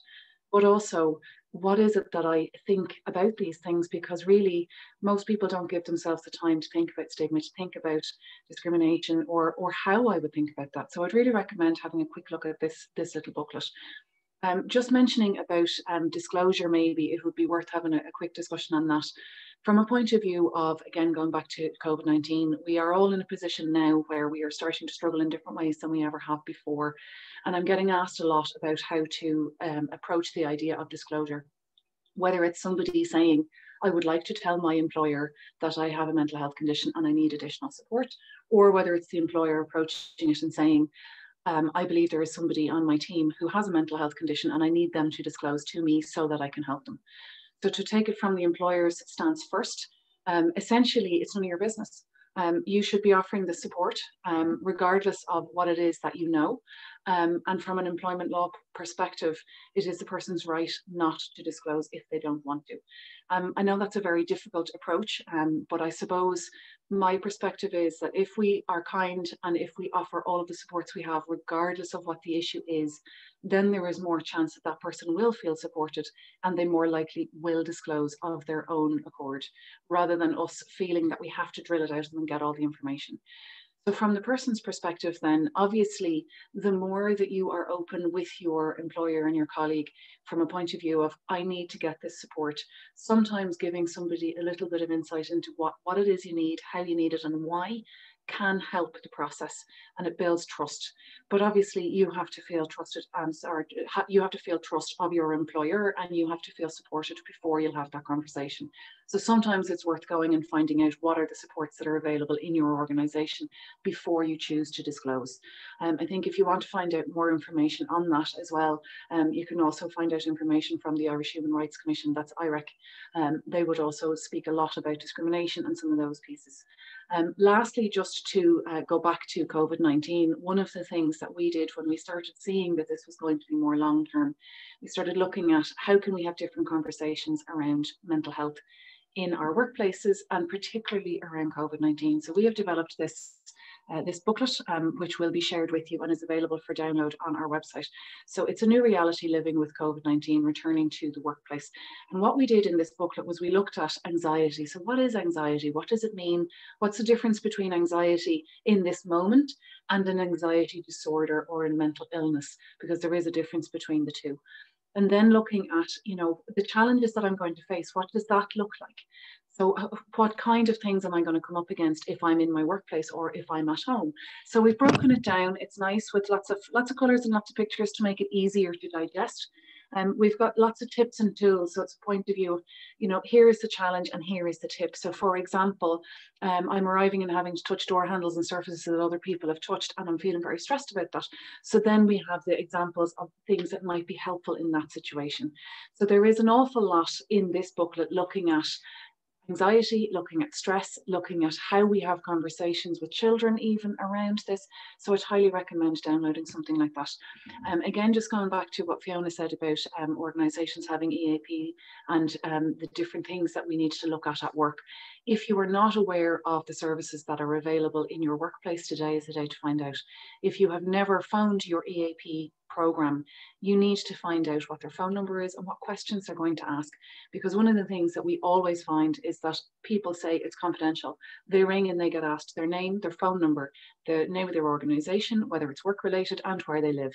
But also, what is it that I think about these things? Because really, most people don't give themselves the time to think about stigma, to think about discrimination, or how I would think about that. So I'd really recommend having a quick look at this little booklet. Just mentioning about disclosure, maybe it would be worth having a quick discussion on that. From a point of view of, again, going back to COVID-19, we are all in a position now where we are starting to struggle in different ways than we ever have before. And I'm getting asked a lot about how to approach the idea of disclosure, whether it's somebody saying, I would like to tell my employer that I have a mental health condition and I need additional support, or whether it's the employer approaching it and saying, I believe there is somebody on my team who has a mental health condition and I need them to disclose to me so that I can help them. So to take it from the employer's stance first, essentially it's none of your business. You should be offering the support regardless of what it is that you know. And from an employment law perspective, it is the person's right not to disclose if they don't want to. I know that's a very difficult approach, but I suppose my perspective is that if we are kind and if we offer all of the supports we have, regardless of what the issue is, then there is more chance that that person will feel supported and they more likely will disclose of their own accord, rather than us feeling that we have to drill it out and get all the information. So from the person's perspective, then, obviously, the more that you are open with your employer and your colleague from a point of view of, I need to get this support, sometimes giving somebody a little bit of insight into what it is you need, how you need it, and why, can help the process, and it builds trust. But obviously you have to feel trusted, you have to feel trust of your employer, and you have to feel supported before you'll have that conversation. So sometimes it's worth going and finding out what are the supports that are available in your organisation before you choose to disclose. I think if you want to find out more information on that as well, you can also find out information from the Irish Human Rights Commission, that's IREC. They would also speak a lot about discrimination and some of those pieces. Lastly, just to go back to COVID-19, one of the things that we did when we started seeing that this was going to be more long-term, we started looking at how can we have different conversations around mental health in our workplaces, and particularly around COVID-19. So we have developed this booklet, which will be shared with you and is available for download on our website. So it's a new reality living with COVID-19, returning to the workplace. And what we did in this booklet was we looked at anxiety. So what is anxiety? What does it mean? What's the difference between anxiety in this moment and an anxiety disorder or a mental illness? Because there is a difference between the two. And then looking at, the challenges that I'm going to face, what does that look like? So what kind of things am I going to come up against if I'm in my workplace or if I'm at home? So we've broken it down. It's nice with lots of colours and lots of pictures to make it easier to digest. We've got lots of tips and tools. So it's a point of view of, here is the challenge and here is the tip. So for example, I'm arriving and having to touch door handles and surfaces that other people have touched, and I'm feeling very stressed about that. So then we have the examples of things that might be helpful in that situation. So there is an awful lot in this booklet looking at anxiety, looking at stress, looking at how we have conversations with children even around this. So I'd highly recommend downloading something like that. Again, just going back to what Fiona said about organisations having EAP and the different things that we need to look at work. If you are not aware of the services that are available in your workplace, today is the day to find out. If you have never found your EAP program, you need to find out what their phone number is and what questions they're going to ask. Because one of the things that we always find is that people say it's confidential. They ring and they get asked their name, their phone number, the name of their organisation, whether it's work related, and where they live.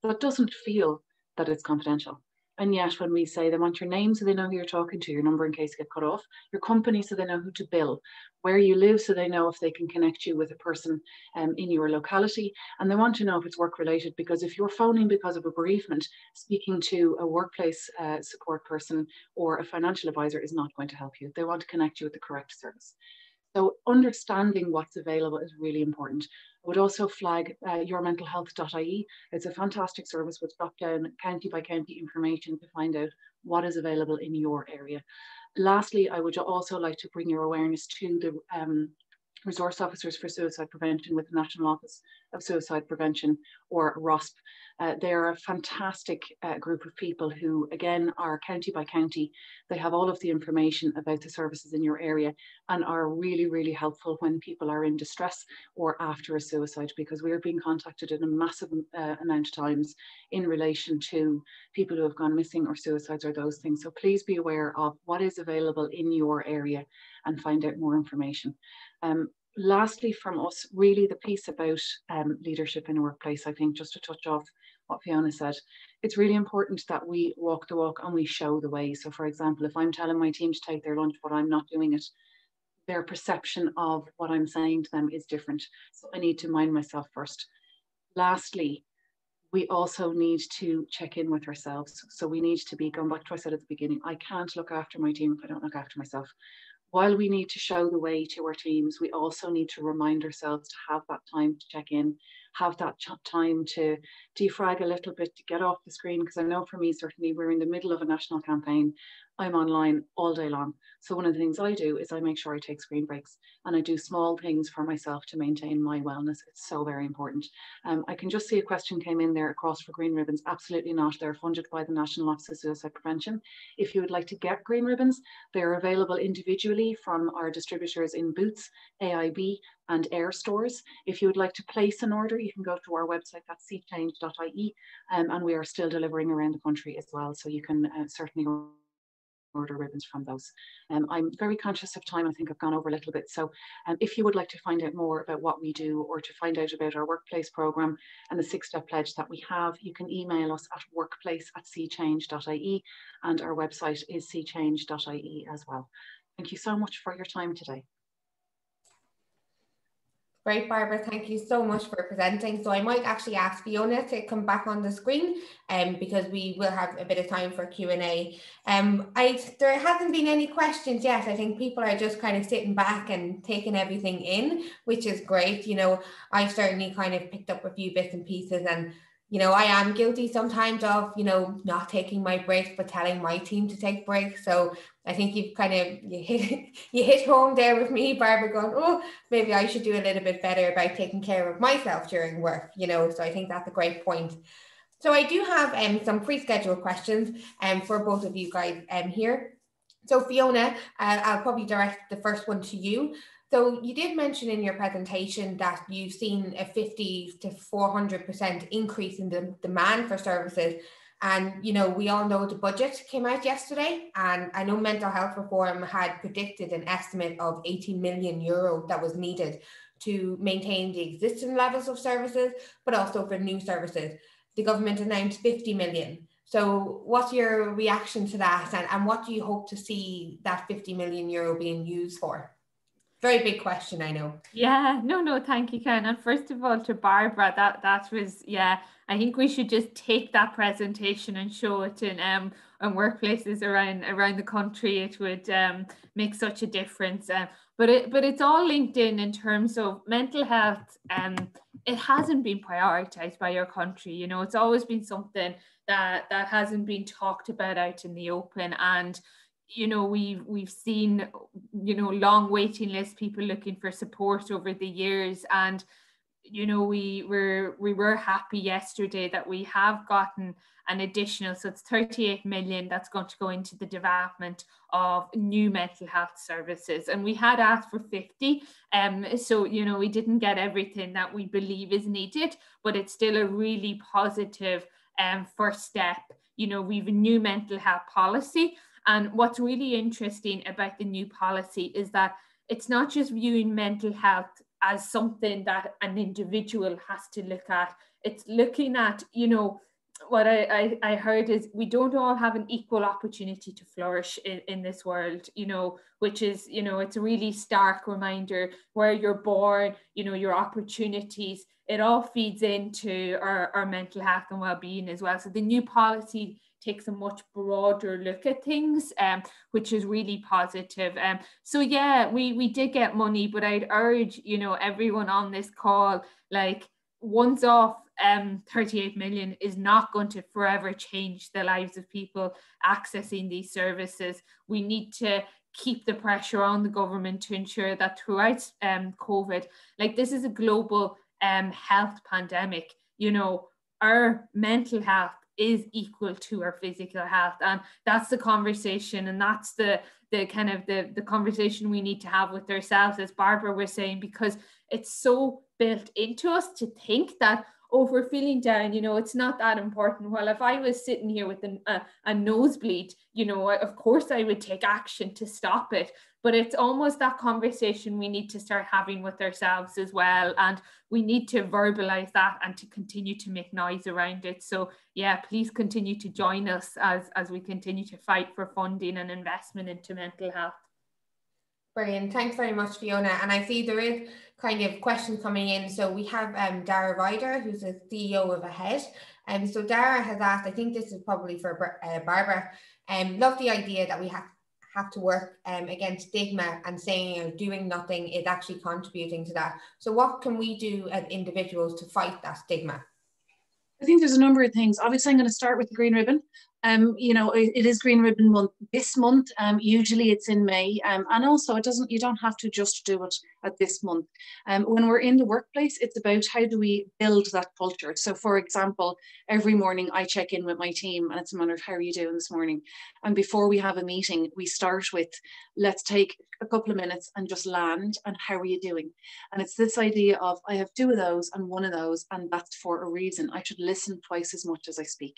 That doesn't feel that it's confidential. And yet when we say they want your name so they know who you're talking to, your number in case you get cut off, your company so they know who to bill, where you live so they know if they can connect you with a person in your locality, and they want to know if it's work related, because if you're phoning because of a bereavement, speaking to a workplace support person or a financial advisor is not going to help you. They want to connect you with the correct service. So understanding what's available is really important. I would also flag yourmentalhealth.ie. It's a fantastic service with drop-down county by county information to find out what is available in your area. Lastly, I would also like to bring your awareness to the Resource Officers for Suicide Prevention with the National Office of Suicide Prevention, or ROSP. They are a fantastic group of people who, again, are county by county. They have all of the information about the services in your area and are really, really helpful when people are in distress or after a suicide, because we are being contacted in a massive amount of times in relation to people who have gone missing or suicides or those things. So please be aware of what is available in your area and find out more information. lastly from us, really the piece about leadership in a workplace, I think, just to touch off what Fiona said, it's really important that we walk the walk and we show the way. So for example, if I'm telling my team to take their lunch but I'm not doing it, their perception of what I'm saying to them is different. So I need to mind myself first. Lastly, we also need to check in with ourselves. So we need to be, going back to what I said at the beginning, I can't look after my team if I don't look after myself. While we need to show the way to our teams, we also need to remind ourselves to have that time to check in, have that time to defrag a little bit, to get off the screen. Because I know for me, certainly, we're in the middle of a national campaign. I'm online all day long. So one of the things I do is I make sure I take screen breaks and I do small things for myself to maintain my wellness. It's so very important. I can just see a question came in there across for green ribbons. Absolutely not. They're funded by the National Office of Suicide Prevention. If you would like to get green ribbons, they're available individually from our distributors in Boots, AIB and Air stores. If you would like to place an order, you can go to our website, that's seechange.ie, and we are still delivering around the country as well. So you can certainly order ribbons from those. I'm very conscious of time. I think I've gone over a little bit. So if you would like to find out more about what we do or to find out about our workplace programme and the 6-step pledge that we have, you can email us at workplace@seechange.ie, and our website is seechange.ie as well. Thank you so much for your time today. Great, Barbara. Thank you so much for presenting. So I might actually ask Fiona to come back on the screen because we will have a bit of time for Q&A. There hasn't been any questions yet. I think people are just kind of sitting back and taking everything in, which is great. You know, I've certainly kind of picked up a few bits and pieces, and you know, I am guilty sometimes of, you know, not taking my breaks, but telling my team to take breaks. So I think you've kind of, you hit home there with me, Barbara, going, oh, maybe I should do a little bit better about taking care of myself during work, you know, so I think that's a great point. So I do have some pre-scheduled questions for both of you guys here. So Fiona, I'll probably direct the first one to you. So you did mention in your presentation that you've seen a 50 to 400% increase in the demand for services. And, you know, we all know the budget came out yesterday, and I know Mental Health Reform had predicted an estimate of 80 million euro that was needed to maintain the existing levels of services, but also for new services. The government announced 50 million. So what's your reaction to that? And what do you hope to see that 50 million euro being used for? Very big question, I know. Yeah, no, thank you, Karen. And first of all, to Barbara, that was, yeah, I think we should just take that presentation and show it in workplaces around the country. It would make such a difference. But it's all linked in terms of mental health. It hasn't been prioritized by your country. You know, it's always been something that hasn't been talked about out in the open. And you know, we've seen, you know, long waiting lists, people looking for support over the years. And, you know, we were happy yesterday that we have gotten an additional, so it's 38 million that's going to go into the development of new mental health services. And we had asked for 50. So, you know, we didn't get everything that we believe is needed, but it's still a really positive first step. You know, we've a new mental health policy. And what's really interesting about the new policy is that it's not just viewing mental health as something that an individual has to look at. It's looking at, you know, what I heard is we don't all have an equal opportunity to flourish in this world, you know, which is, you know, it's a really stark reminder where you're born, you know, your opportunities, it all feeds into our mental health and well-being as well. So the new policy takes a much broader look at things, which is really positive. So yeah, we did get money, but I'd urge, you know, everyone on this call, like once off 38 million is not going to forever change the lives of people accessing these services. We need to keep the pressure on the government to ensure that throughout COVID, like this is a global health pandemic, you know, our mental health is equal to our physical health, and that's the conversation, and that's the kind of the conversation we need to have with ourselves, as Barbara was saying, because it's so built into us to think that, oh, if we're feeling down, you know, it's not that important. Well, if I was sitting here with a nosebleed, you know, of course I would take action to stop it. But it's almost that conversation we need to start having with ourselves as well. And we need to verbalize that and to continue to make noise around it. So yeah, please continue to join us as we continue to fight for funding and investment into mental health. Brilliant. Thanks very much, Fiona. And I see there is kind of questions coming in. So we have Dara Ryder, who's the CEO of AHEAD. So Dara has asked, I think this is probably for Barbara, love the idea that we have to work against stigma, and saying doing nothing is actually contributing to that. So what can we do as individuals to fight that stigma? I think there's a number of things. Obviously, I'm going to start with the Green Ribbon. You know, it is Green Ribbon Month this month. Usually it's in May, and also you don't have to just do it at this month. When we're in the workplace, it's about how do we build that culture. So, for example, every morning I check in with my team, and it's a matter of how are you doing this morning. And before we have a meeting, we start with let's take a couple of minutes and just land, and how are you doing? And it's this idea of I have 2 of those and 1 of those, and that's for a reason. I should listen twice as much as I speak.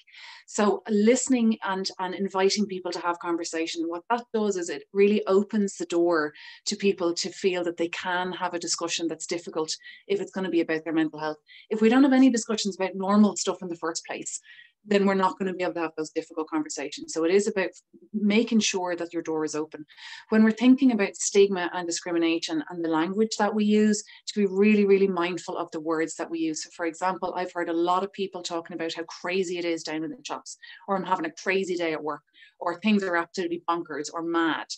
So listening and inviting people to have conversation, what that does is it really opens the door to people to feel that they can have a discussion that's difficult if it's going to be about their mental health. If we don't have any discussions about normal stuff in the first place, then we're not going to be able to have those difficult conversations. So it is about making sure that your door is open. When we're thinking about stigma and discrimination and the language that we use, to be really, really mindful of the words that we use. So for example, I've heard a lot of people talking about how crazy it is down in the shops, or I'm having a crazy day at work, or things are absolutely bonkers or mad.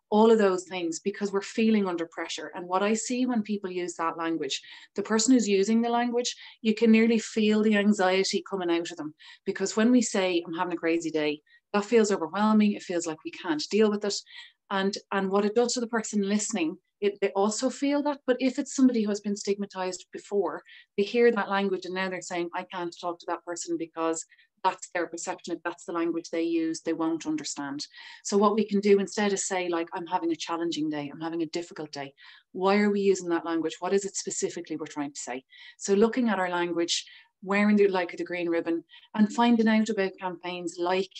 All of those things, because we're feeling under pressure. And what I see when people use that language, the person who's using the language, you can nearly feel the anxiety coming out of them. Because when we say, I'm having a crazy day, that feels overwhelming. It feels like we can't deal with it. And what it does to the person listening, they also feel that. But if it's somebody who has been stigmatized before, they hear that language and now they're saying, I can't talk to that person because that's their perception. If that's the language they use, they won't understand. So what we can do instead is say, like, I'm having a challenging day, I'm having a difficult day. Why are we using that language? What is it specifically we're trying to say? So looking at our language, wearing the green ribbon, and finding out about campaigns like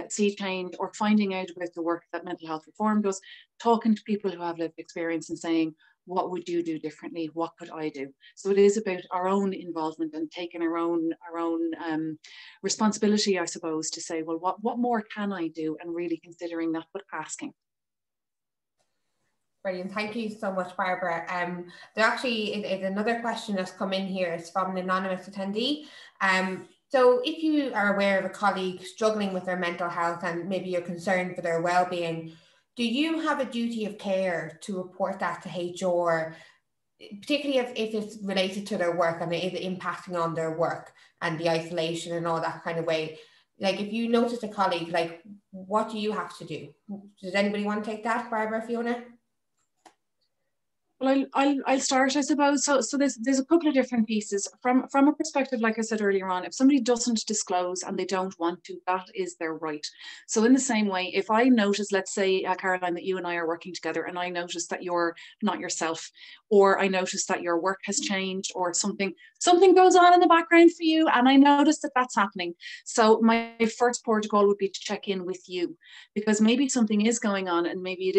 Sea Change, or finding out about the work that Mental Health Reform does, talking to people who have lived experience and saying, what would you do differently? What could I do? So it is about our own involvement and taking our own responsibility, I suppose, to say, well, what more can I do? And really considering that, but asking. Brilliant. Thank you so much, Barbara. There actually is another question that's come in here. It's from an anonymous attendee. So if you are aware of a colleague struggling with their mental health and maybe you're concerned for their well-being, do you have a duty of care to report that to HR, particularly if it's related to their work and it is impacting on their work and the isolation and all that kind of way? Like if you notice a colleague, like what do you have to do? Does anybody want to take that, Barbara, Fiona? Well, I'll start, I suppose. So there's a couple of different pieces from a perspective, like I said earlier on. If somebody doesn't disclose and they don't want to, that is their right. So in the same way, if I notice, let's say, Caroline, that you and I are working together, and I notice that you're not yourself, or I notice that your work has changed, or something goes on in the background for you, and I notice that that's happening. So my first protocol would be to check in with you, because maybe something is going on, and maybe it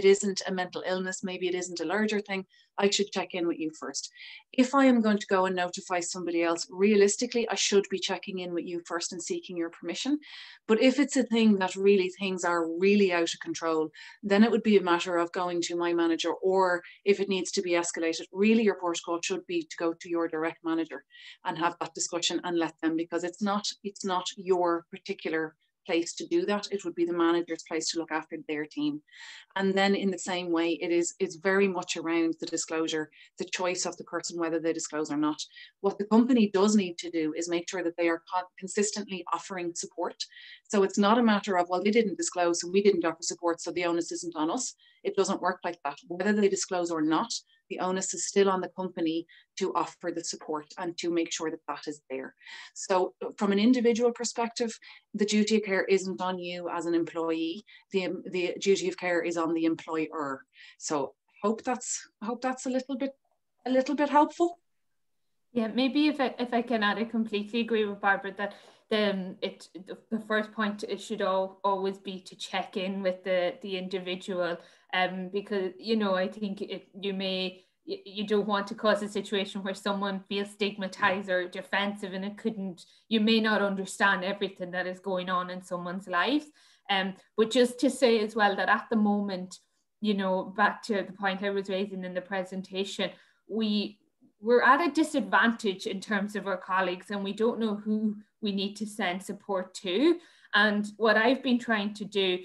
isn't a mental illness, maybe it isn't a larger thing. I should check in with you first. If I am going to go and notify somebody else, realistically, I should be checking in with you first and seeking your permission. But if it's a thing that really things are really out of control, then it would be a matter of going to my manager, or if it needs to be escalated, really your protocol should be to go to your direct manager and have that discussion and let them, because it's not your particular place to do that. It would be the manager's place to look after their team. And then in the same way, it's very much around the disclosure, the choice of the person whether they disclose or not. What the company does need to do is make sure that they are consistently offering support. So it's not a matter of, well, they didn't disclose, so we didn't offer support, so the onus isn't on us. It doesn't work like that. Whether they disclose or not, the onus is still on the company to offer the support and to make sure that that is there. So from an individual perspective, the duty of care isn't on you as an employee. The duty of care is on the employer. So I hope that's a little bit helpful. Yeah, maybe if I can add, I completely agree with Barbara that the first point, it should always be to check in with the individual, because I think you don't want to cause a situation where someone feels stigmatized or defensive, and you may not understand everything that is going on in someone's life. But just to say as well that at the moment, back to the point I was raising in the presentation, we're at a disadvantage in terms of our colleagues, and we don't know who we need to send support to. And what I've been trying to do,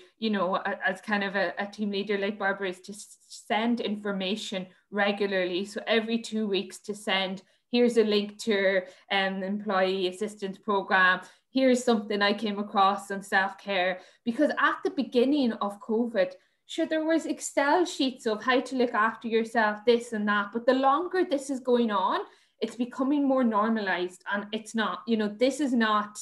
as kind of a team leader like Barbara, is to send information regularly. So every 2 weeks to send, here's a link to an employee assistance program. Here's something I came across on self-care. Because at the beginning of COVID, sure, there was Excel sheets of how to look after yourself, this and that. But the longer this is going on, it's becoming more normalized, and it's not, this is not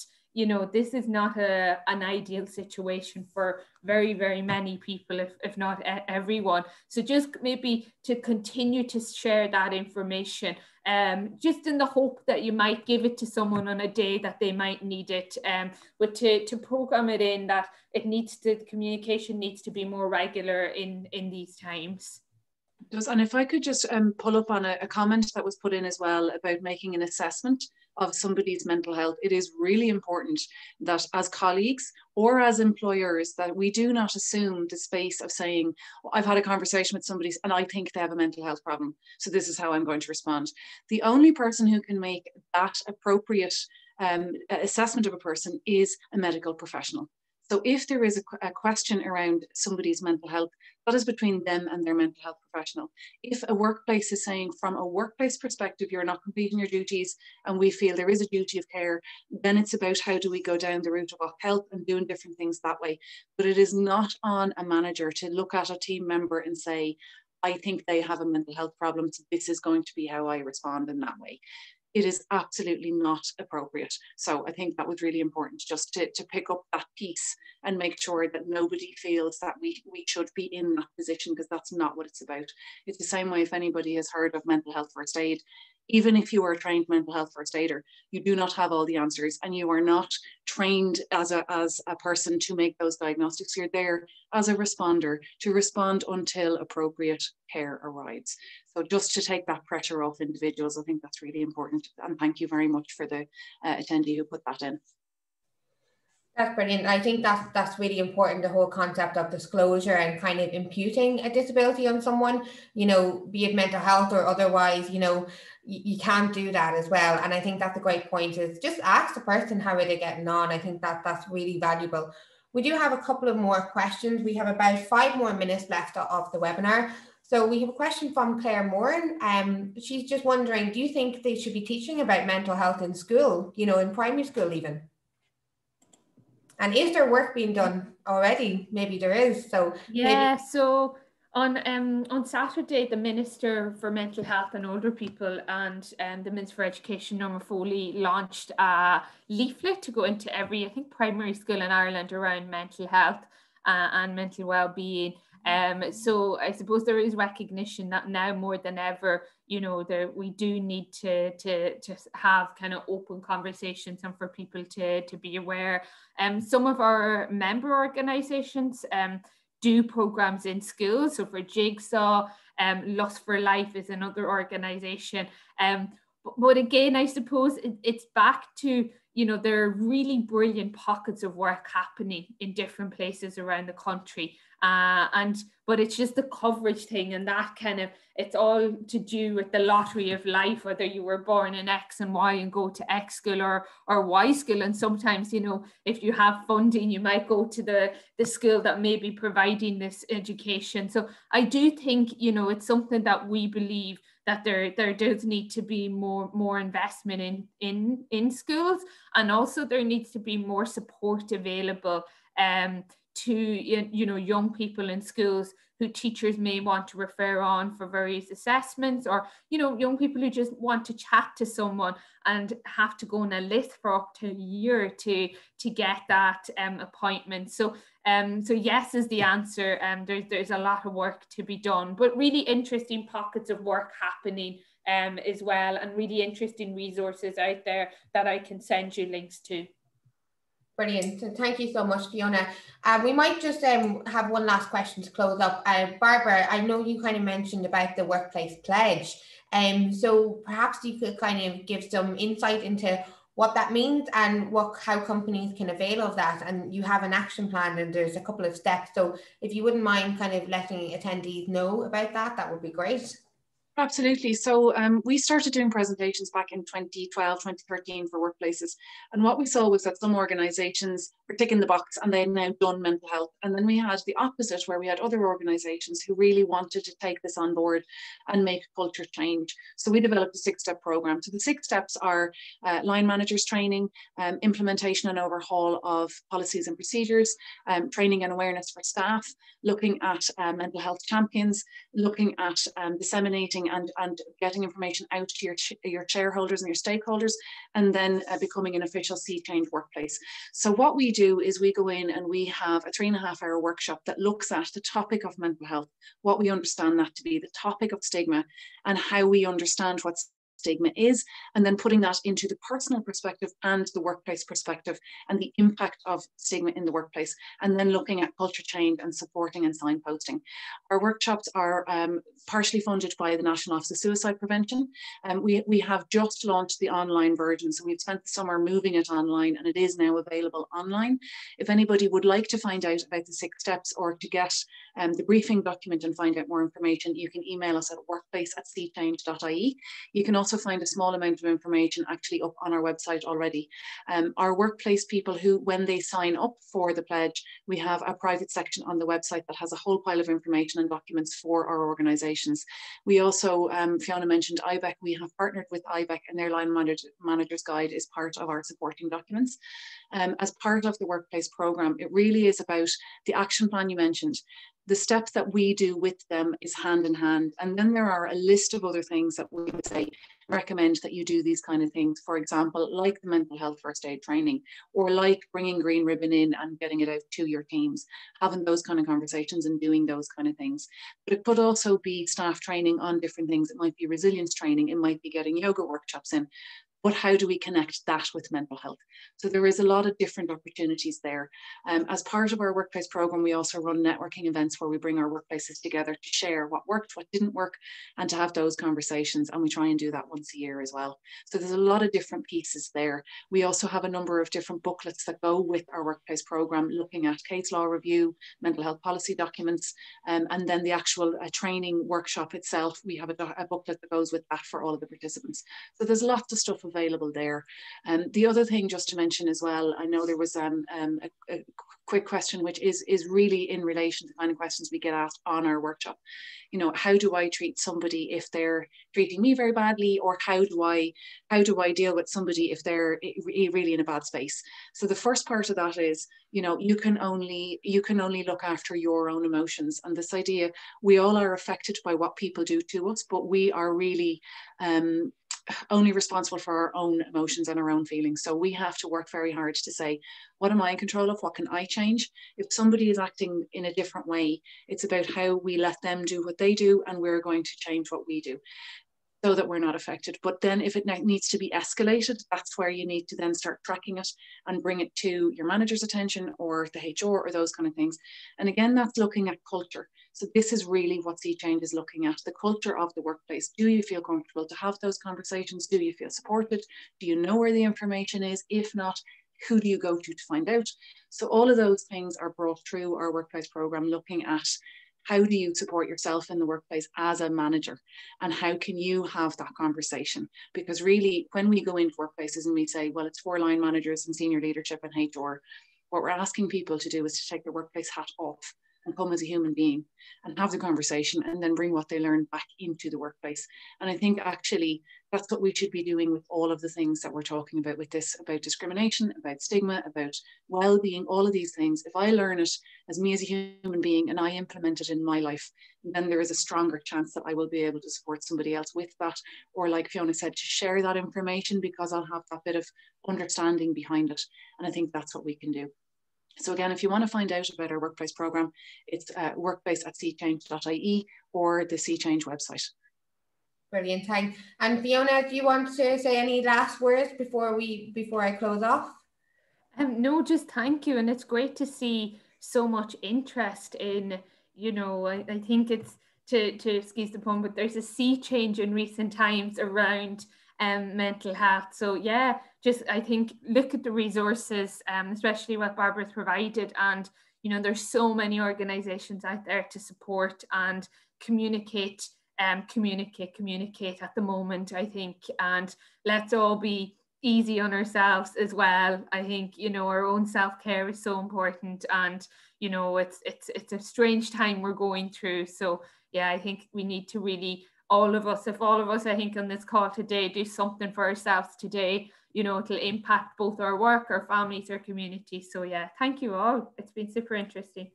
an ideal situation for very, very many people, if not everyone. So just maybe to continue to share that information, just in the hope that you might give it to someone on a day that they might need it, but to program it in that the communication needs to be more regular in these times. And if I could just pull up on a comment that was put in as well about making an assessment of somebody's mental health. It is really important that as colleagues or as employers, that we do not assume the space of saying, well, I've had a conversation with somebody and I think they have a mental health problem, so this is how I'm going to respond. The only person who can make that appropriate assessment of a person is a medical professional. So if there is a question around somebody's mental health, that is between them and their mental health professional. If a workplace is saying from a workplace perspective, you're not completing your duties and we feel there is a duty of care, then it's about how do we go down the route of help and doing different things that way. But it is not on a manager to look at a team member and say, I think they have a mental health problem, so this is going to be how I respond in that way. It is absolutely not appropriate. So I think that was really important, just to pick up that piece and make sure that nobody feels that we should be in that position, because that's not what it's about. It's the same way if anybody has heard of mental health first aid. Even if you are a trained mental health first aider, you do not have all the answers, and you are not trained as a person to make those diagnostics. You're there as a responder to respond until appropriate care arrives. So just to take that pressure off individuals, I think that's really important. And thank you very much for the attendee who put that in. That's brilliant. I think that's really important, the whole concept of disclosure and kind of imputing a disability on someone, be it mental health or otherwise, you can't do that as well. And I think that's a great point, is just ask the person how are they getting on. I think that's really valuable. We do have a couple of more questions. We have about 5 more minutes left of the webinar. So we have a question from Claire Moran. She's just wondering, do you think they should be teaching about mental health in school, in primary school even? And is there work being done already? Maybe there is. So yeah. So on Saturday, the Minister for Mental Health and Older People and the Minister for Education, Norma Foley, launched a leaflet to go into every, I think, primary school in Ireland around mental health and mental well-being. So I suppose there is recognition that now more than ever, we do need to have kind of open conversations and for people to be aware. Some of our member organisations do programs in schools. So for Jigsaw, Lust for Life is another organisation. But again, I suppose it's back to, there are really brilliant pockets of work happening in different places around the country. But it's just the coverage thing, and that kind of, it's all to do with the lottery of life, whether you were born in X and Y and go to X school or Y school. And sometimes, if you have funding, you might go to the school that may be providing this education. So I do think, it's something that we believe that there does need to be more investment in schools, and also there needs to be more support available to young people in schools who teachers may want to refer on for various assessments, or young people who just want to chat to someone and have to go on a list for up to a year to get that appointment. So yes is the answer. There's a lot of work to be done, but really interesting pockets of work happening as well, and really interesting resources out there that I can send you links to. Brilliant. And thank you so much, Fiona. We might just have one last question to close up. Barbara, I know you kind of mentioned about the workplace pledge. So perhaps you could kind of give some insight into what that means and how companies can avail of that. And you have an action plan and there's a couple of steps. So if you wouldn't mind kind of letting attendees know about that, that would be great. Absolutely. So we started doing presentations back in 2012, 2013 for workplaces. And what we saw was that some organizations were ticking the box and they had now done mental health. And then we had the opposite, where we had other organizations who really wanted to take this on board and make a culture change. So we developed a 6-step program. So the 6 steps are line managers training, implementation and overhaul of policies and procedures, training and awareness for staff, looking at mental health champions, looking at disseminating and getting information out to your shareholders and your stakeholders, and then becoming an official Sea Change workplace. So what we do is we go in and we have a 3.5-hour workshop that looks at the topic of mental health, what we understand that to be, the topic of stigma, and how we understand what stigma is, and then putting that into the personal perspective and the workplace perspective and the impact of stigma in the workplace, and then looking at culture change and supporting and signposting. Our workshops are partially funded by the National Office of Suicide Prevention. We have just launched the online version, so we've spent the summer moving it online and it is now available online. If anybody would like to find out about the 6 steps or to get the briefing document and find out more information, you can email us at workplace@seachange.ie. You can also find a small amount of information actually up on our website already. Our workplace people who, when they sign up for the pledge, we have a private section on the website that has a whole pile of information and documents for our organisations. We also, Fiona mentioned IBEC, we have partnered with IBEC and their line manager's guide is part of our supporting documents. As part of the workplace programme, it really is about the action plan you mentioned. The steps that we do with them is hand in hand. And then there are a list of other things that we would say, recommend that you do these kind of things. For example, like the mental health first aid training, or like bringing Green Ribbon in and getting it out to your teams, having those kind of conversations and doing those kind of things. But it could also be staff training on different things. It might be resilience training. It might be getting yoga workshops in. But how do we connect that with mental health? So there is a lot of different opportunities there. As part of our workplace program, we also run networking events where we bring our workplaces together to share what worked, what didn't work, and to have those conversations. And we try and do that once a year as well. So there's a lot of different pieces there. We also have a number of different booklets that go with our workplace program, looking at case law review, mental health policy documents, and then the actual training workshop itself. We have a booklet that goes with that for all of the participants. So there's lots of stuff available there. The other thing just to mention as well, I know there was a quick question which is really in relation to the kind of questions we get asked on our workshop. You know, how do I treat somebody if they're treating me very badly, or how do I deal with somebody if they're really in a bad space? So the first part of that is, you know, you can only look after your own emotions, and this idea, we all are affected by what people do to us, but we are really only responsible for our own emotions and our own feelings. So we have to work very hard to say, what am I in control of? What can I change? If somebody is acting in a different way, it's about how we let them do what they do, and we're going to change what we do so that we're not affected. But then if it needs to be escalated, that's where you need to then start tracking it and bring it to your manager's attention or the HR or those kind of things. And again, that's looking at culture. So this is really what Sea Change is looking at, the culture of the workplace. Do you feel comfortable to have those conversations? Do you feel supported? Do you know where the information is? If not, who do you go to find out? So all of those things are brought through our workplace program, looking at how do you support yourself in the workplace as a manager, and how can you have that conversation? Because really, when we go into workplaces and we say, well, it's for line managers and senior leadership and HR, what we're asking people to do is to take their workplace hat off and come as a human being and have the conversation, and then bring what they learned back into the workplace. And I think actually that's what we should be doing with all of the things that we're talking about with this, about discrimination, about stigma, about well-being, all of these things. If I learn it as me as a human being and I implement it in my life, then there is a stronger chance that I will be able to support somebody else with that. Or like Fiona said, to share that information, because I'll have that bit of understanding behind it. And I think that's what we can do. So again, if you want to find out about our workplace program, it's workplace@seachange.ie or the Sea Change website. Brilliant, thanks. And Fiona, do you want to say any last words before I close off? No, just thank you. And it's great to see so much interest in, you know, I think it's to excuse the pun, but there's a sea change in recent times around mental health. So yeah, just I think look at the resources, especially what Barbara's provided. And, you know, there's so many organizations out there to support and communicate at the moment, I think. And let's all be easy on ourselves as well. I think, you know, our own self-care is so important, and, you know, it's a strange time we're going through. So yeah, I think we need to really, all of us, I think on this call today, do something for ourselves today, you know, it'll impact both our work, our families, our community. So yeah, thank you all. It's been super interesting.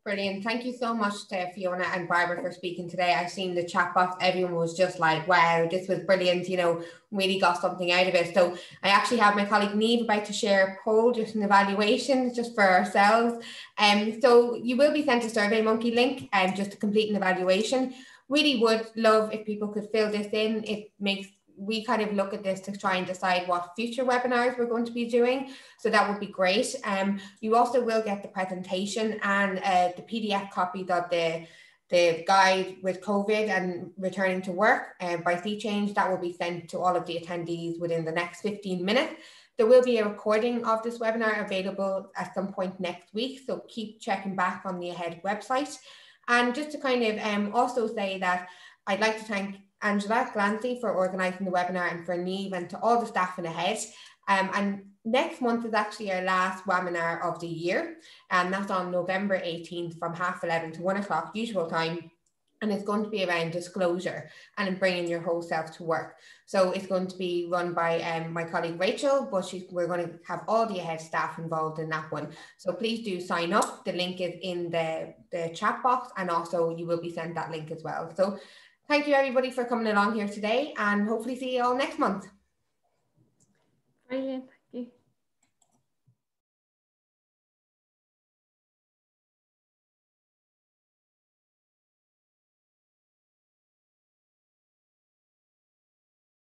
Brilliant. Thank you so much to Fiona and Barbara for speaking today. I've seen the chat box. Everyone was just like, wow, this was brilliant. You know, really got something out of it. So I actually have my colleague Niamh about to share a poll, just an evaluation just for ourselves. So you will be sent a SurveyMonkey link just to complete an evaluation. Really would love if people could fill this in. It makes we kind of look at this to try and decide what future webinars we're going to be doing. So that would be great. You also will get the presentation and the PDF copy that the guide with COVID and returning to work by Sea Change, that will be sent to all of the attendees within the next 15 minutes. There will be a recording of this webinar available at some point next week. So keep checking back on the AHEAD website. And just to kind of also say that I'd like to thank Angela Glancy for organising the webinar, and for Niamh, and to all the staff in AHEAD. And next month is actually our last webinar of the year, and that's on November 18th from 11:30 to 1 o'clock usual time. And it's going to be around disclosure and bringing your whole self to work. So it's going to be run by my colleague Rachel, but we're going to have all the AHEAD staff involved in that one. So please do sign up. The link is in the chat box, and also you will be sent that link as well. So thank you everybody for coming along here today, and hopefully see you all next month. Brilliant, thank you.